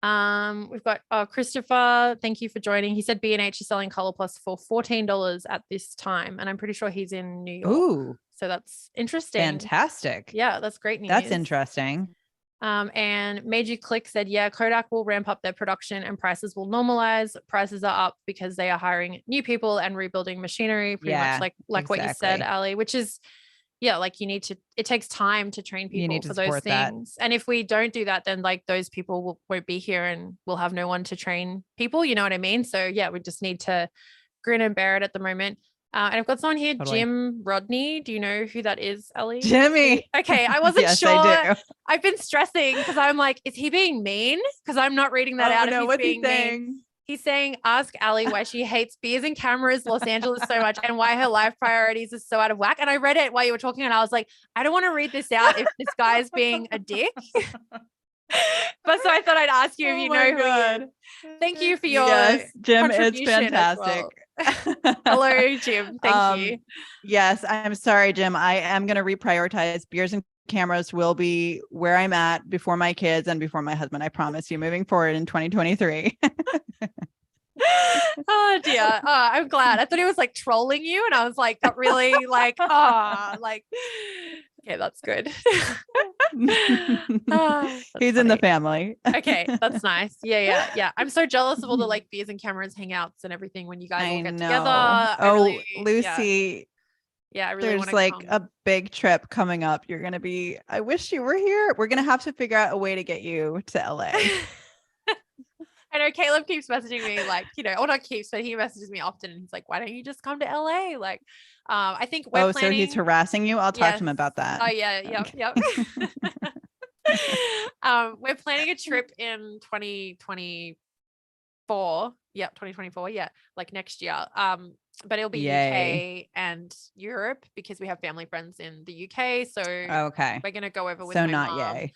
We've got Christopher, thank you for joining. He said B&H is selling Color Plus for $14 at this time, and I'm pretty sure he's in New York. Ooh, so that's interesting. Fantastic. Yeah, that's great news. That's interesting. And Made You Click said, Kodak will ramp up their production and prices will normalize. Prices are up because they are hiring new people and rebuilding machinery, pretty much like exactly. What you said, Ali, which is yeah, like it takes time to train You people need to for those support that. things. And if we don't do that, then like those people won't be here and we'll have no one to train people. You know what I mean? So yeah, we just need to grin and bear it at the moment. And I've got someone here, Totally. Jim Rodney. Do you know who that is, Ellie? Jimmy. Okay, I wasn't Yes, sure. I do. I've been stressing because I'm like, is he being mean? Because I'm not reading that out. No, If he's what's he being mean. saying? He's saying, ask Allie why she hates beers and cameras, Los Angeles so much, and why her life priorities are so out of whack. And I read it while you were talking, and I was like, I don't want to read this out if this guy is being a dick. But so I thought I'd ask you if you know who he is. Thank you for your Jim, it's contribution as well. fantastic. Hello, Jim. Thank you. Yes, I'm sorry, Jim. I am going to reprioritize. Beers and cameras will be where I'm at before my kids and before my husband. I promise you, moving forward in 2023. Oh dear. Oh, I'm glad. I thought he was like trolling you, and I was like, got really like, like, okay, that's good. That's He's in the family. Okay, that's nice. Yeah. I'm so jealous of all the like beers and cameras hangouts and everything when you guys all get together. Lucy. Yeah, I really there's like a big trip coming up. You're gonna be. I wish you were here. We're gonna have to figure out a way to get you to LA. I know Caleb keeps messaging me like, or not keeps, but he messages me often and he's like, why don't you just come to LA? Like, I think we're planning. So he's harassing you? I'll talk to him about that. Oh yeah. Yep. We're planning a trip in 2024. Yep. 2024. Yeah. Like next year. But it'll be UK and Europe because we have family friends in the UK. So okay. We're going to go over with my mom. Yay.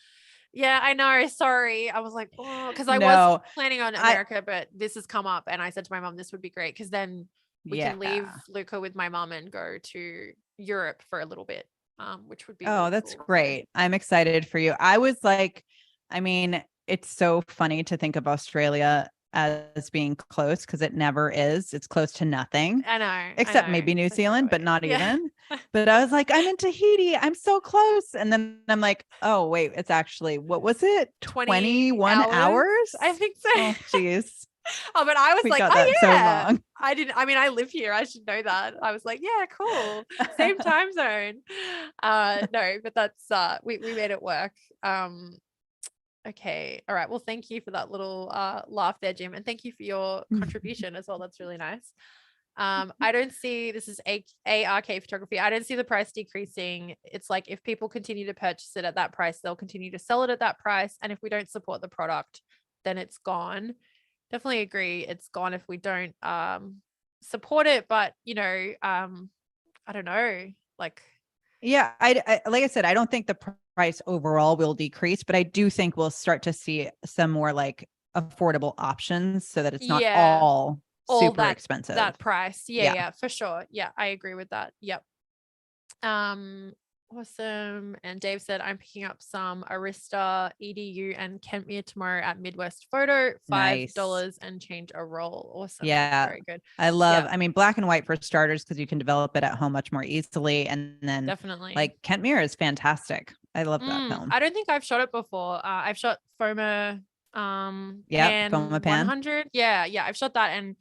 Yeah, I know. Sorry. I was like, oh, because I was planning on America, but this has come up. And I said to my mom, this would be great because then we can leave Luca with my mom and go to Europe for a little bit, which would be really that's cool. great. I'm excited for you. I was like, I mean, it's so funny to think of Australia as being close because it never is. It's close to nothing. I know. Except maybe New Zealand, but not even. But I was like, I'm in Tahiti. I'm so close. And then I'm like, oh, wait, it's actually, what was it? 21 hours? I think so. Oh, geez. But I was we like, got that so wrong. I live here. I should know that. I was like, yeah, cool. Same time zone. No, but that's, we made it work. Okay. All right. Well, thank you for that little laugh there, Jim. And thank you for your contribution as well. That's really nice. I don't see, this is ARK photography. I don't see the price decreasing. It's like if people continue to purchase it at that price, they'll continue to sell it at that price. And if we don't support the product, then it's gone. Definitely agree. It's gone if we don't support it. But, I don't know. Like, yeah, I like I said, I don't think the price overall will decrease, but I do think we'll start to see some more like affordable options so that it's not all super expensive. That price. Yeah, for sure. Yeah, I agree with that. Yep. Awesome. And Dave said, I'm picking up some Arista, EDU, and Kentmere tomorrow at Midwest Photo. $5 and change a roll. Awesome. Yeah. Very good. I love, I mean, black and white for starters, because you can develop it at home much more easily. And then definitely like Kentmere is fantastic. I love that film. I don't think I've shot it before. I've shot Foma Foma Pan 100. Yeah. I've shot that. And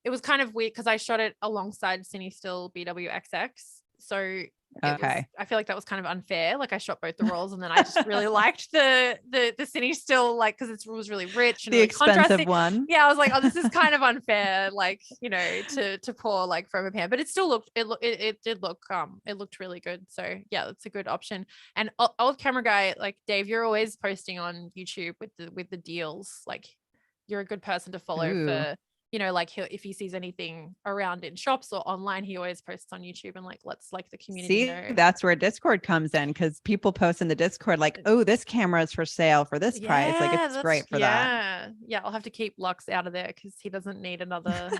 it was kind of weird because I shot it alongside Cine Still BWXX. So I feel like that was kind of unfair. Like I shot both the rolls and then I just really liked the Cine Still, like, because it was really rich and the really expensive one. Yeah, I was like, oh, this is kind of unfair, like, to pour like Foma Pan, but it still looked, it did look, it looked really good. So yeah, that's a good option. And old camera guy, like Dave, you're always posting on YouTube with the deals. Like you're a good person to follow for, like if he sees anything around in shops or online, he always posts on YouTube and like lets like the community know. That's where Discord comes in, because people post in the Discord like, oh, this camera is for sale for this price. Like it's great for that. Yeah, I'll have to keep Lux out of there because he doesn't need another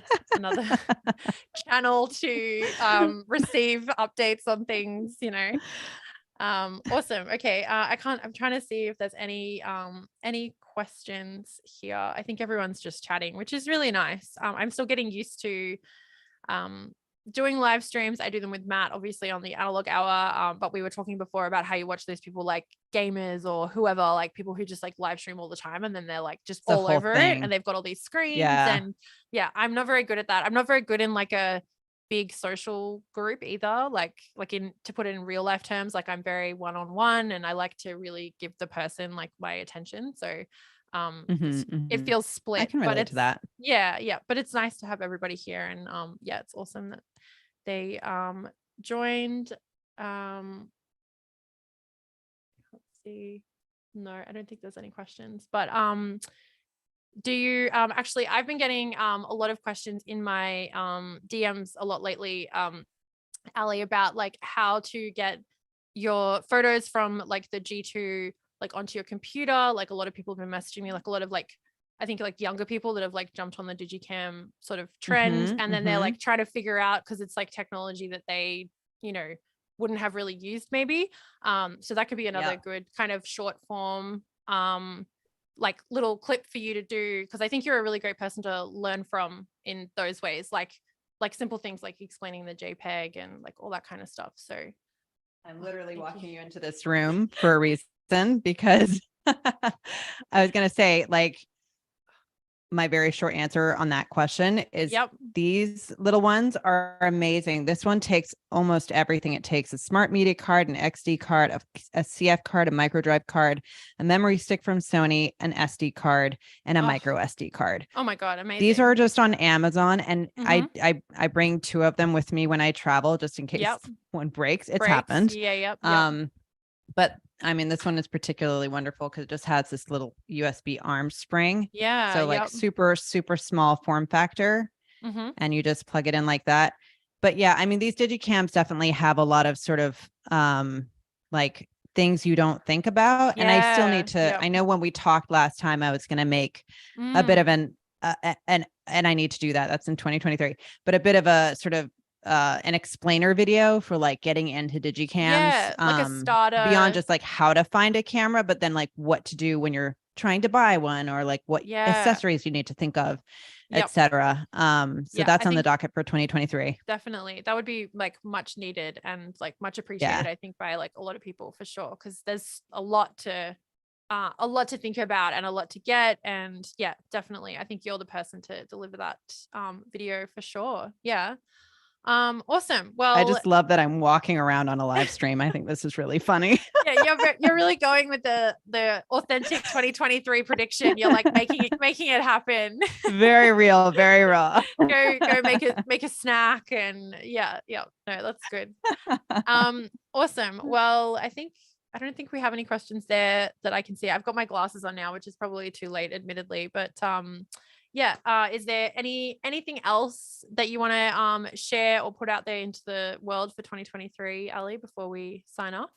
channel to receive updates on things, Awesome. Okay. I'm trying to see if there's any questions here. I think everyone's just chatting, which is really nice. I'm still getting used to doing live streams. I do them with Matt, obviously on the Analog Hour. But we were talking before about how you watch those people like gamers or whoever, like people who just like live stream all the time and then they're like just all over it and they've got all these screens. And yeah, I'm not very good at that. I'm not very good in like a big social group either. Like to put it in real life terms, like I'm very one-on-one, and I like to really give the person like my attention. So it feels split, I can but relate to that. yeah, but it's nice to have everybody here. And yeah, it's awesome that they joined. Let's see. No, I don't think there's any questions, but do you actually, I've been getting a lot of questions in my DMs a lot lately, Ali, about like how to get your photos from like the G2 like onto your computer. Like a lot of people have been messaging me, like a lot of like, I think like younger people that have like jumped on the Digicam sort of trend, and then they're like trying to figure out, because it's like technology that they, you know, wouldn't have really used maybe. So that could be another good kind of short form like little clip for you to do, because I think you're a really great person to learn from in those ways, like simple things like explaining the JPEG and like all that kind of stuff. So I'm literally walking you into this room for a reason, because I was going to say, like, my very short answer on that question is these little ones are amazing. This one takes almost everything. It takes a smart media card, an XD card, a CF card, a micro drive card, a memory stick from Sony, an SD card, and a micro SD card. Oh my God, amazing. These are just on Amazon, and I bring 2 of them with me when I travel, just in case one breaks. It's happened. But I mean, this one is particularly wonderful because it just has this little USB arm spring. So like super, super small form factor, and you just plug it in like that. But yeah, I mean, these Digicams definitely have a lot of sort of like things you don't think about. And I still need to, I know when we talked last time, I was going to make a bit of and I need to do that. That's in 2023, but a bit of a sort of an explainer video for like getting into Digicams, like a starter, beyond just like how to find a camera, but then like what to do when you're trying to buy one, or like what accessories you need to think of, etc. So that's on the docket for 2023. Definitely. That would be like much needed and like much appreciated, I think, by like a lot of people for sure. Cause there's a lot to think about and a lot to get. And yeah, definitely. I think you're the person to deliver that video for sure. Yeah. Awesome. Well, I just love that I'm walking around on a live stream. I think this is really funny. Yeah, you're really going with the authentic 2023 prediction. You're like making it happen. Very real, very raw. go make a snack, and no, that's good. Awesome. Well, I don't think we have any questions there that I can see. I've got my glasses on now, which is probably too late, admittedly, but is there anything else that you want to share or put out there into the world for 2023, Ali, before we sign off?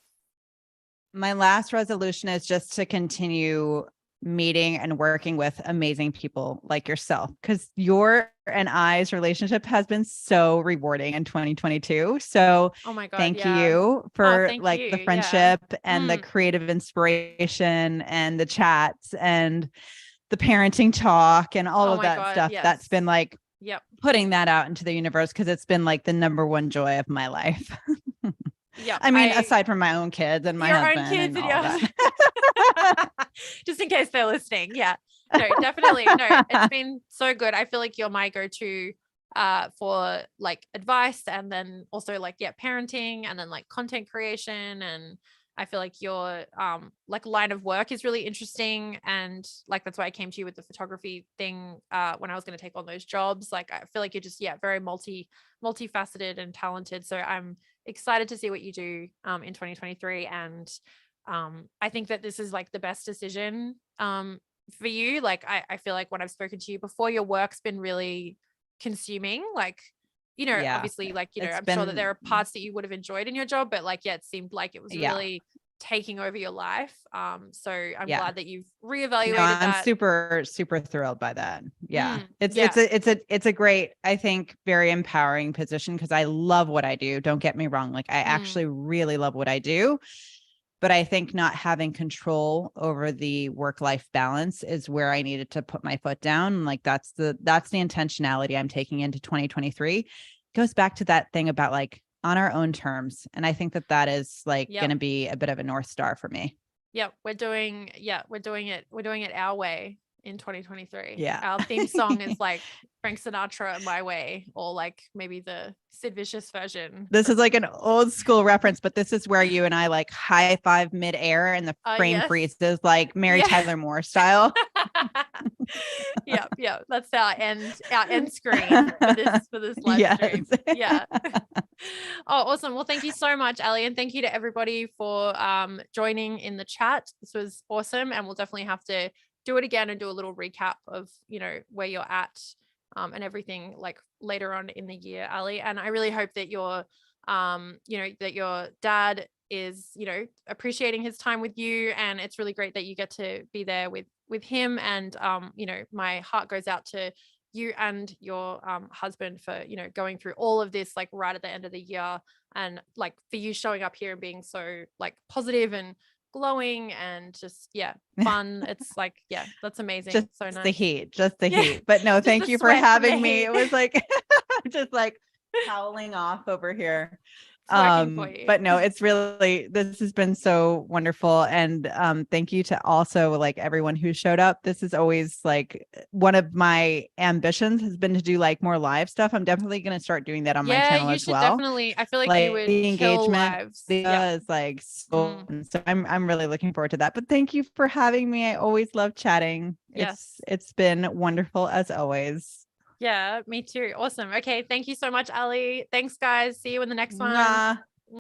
My last resolution is just to continue meeting and working with amazing people like yourself, because your and I's relationship has been so rewarding in 2022. So oh my God, thank you for the friendship and the creative inspiration and the chats and the parenting talk and all of that stuff. That's been like putting that out into the universe, because it's been like the number one joy of my life. I mean, aside from my own kids and my husband and all that. Just in case they're listening. Yeah, no, definitely. No, it's been so good. I feel like you're my go-to for like advice, and then also like parenting, and then like content creation. And I feel like your like line of work is really interesting, and like that's why I came to you with the photography thing when I was going to take on those jobs. Like I feel like you're just very multifaceted and talented. So I'm excited to see what you do in 2023, and I think that this is like the best decision for you. Like I feel like when I've spoken to you before, your work's been really consuming, like obviously, like I'm sure that there are parts that you would have enjoyed in your job, but like it seemed like it was really taking over your life. So I'm glad that you've reevaluated I'm that. super thrilled by that. It's a great, I think, very empowering position, because I love what I do. Don't get me wrong. Like I actually really love what I do. But I think not having control over the work-life balance is where I needed to put my foot down. Like that's the intentionality I'm taking into 2023. It goes back to that thing about like on our own terms. And I think that is like going to be a bit of a North Star for me. We're doing it our way in 2023. Yeah. Our theme song is like Frank Sinatra, My Way, or like maybe the Sid Vicious version. This is like an old school reference, but this is where you and I like high five midair and the frame Yes. freezes like Mary Tyler Moore style. Yeah. That's our end screen for this live stream. Yeah. Oh, awesome. Well, thank you so much, Ali. And thank you to everybody for joining in the chat. This was awesome. And we'll definitely have to do it again and do a little recap of, where you're at and everything like later on in the year, Ali. And I really hope that that your dad is, appreciating his time with you. And it's really great that you get to be there with him. And, my heart goes out to you and your husband for, going through all of this, like right at the end of the year, and like for you showing up here and being so like positive and glowing and just, fun. It's like, that's amazing. Just so nice. Just the heat. But no, thank you for having me. It was like, I'm just like howling off over here. But no, it's really, this has been so wonderful. And thank you to also like everyone who showed up. This is always like one of my ambitions has been to do like more live stuff. I'm definitely going to start doing that on my channel as well. Definitely. I feel like you would the engagement lives. is like so I'm really looking forward to that. But thank you for having me. I always love chatting. Yes. It's been wonderful as always. Yeah, me too. Awesome. Okay. Thank you so much, Ali. Thanks, guys. See you in the next one.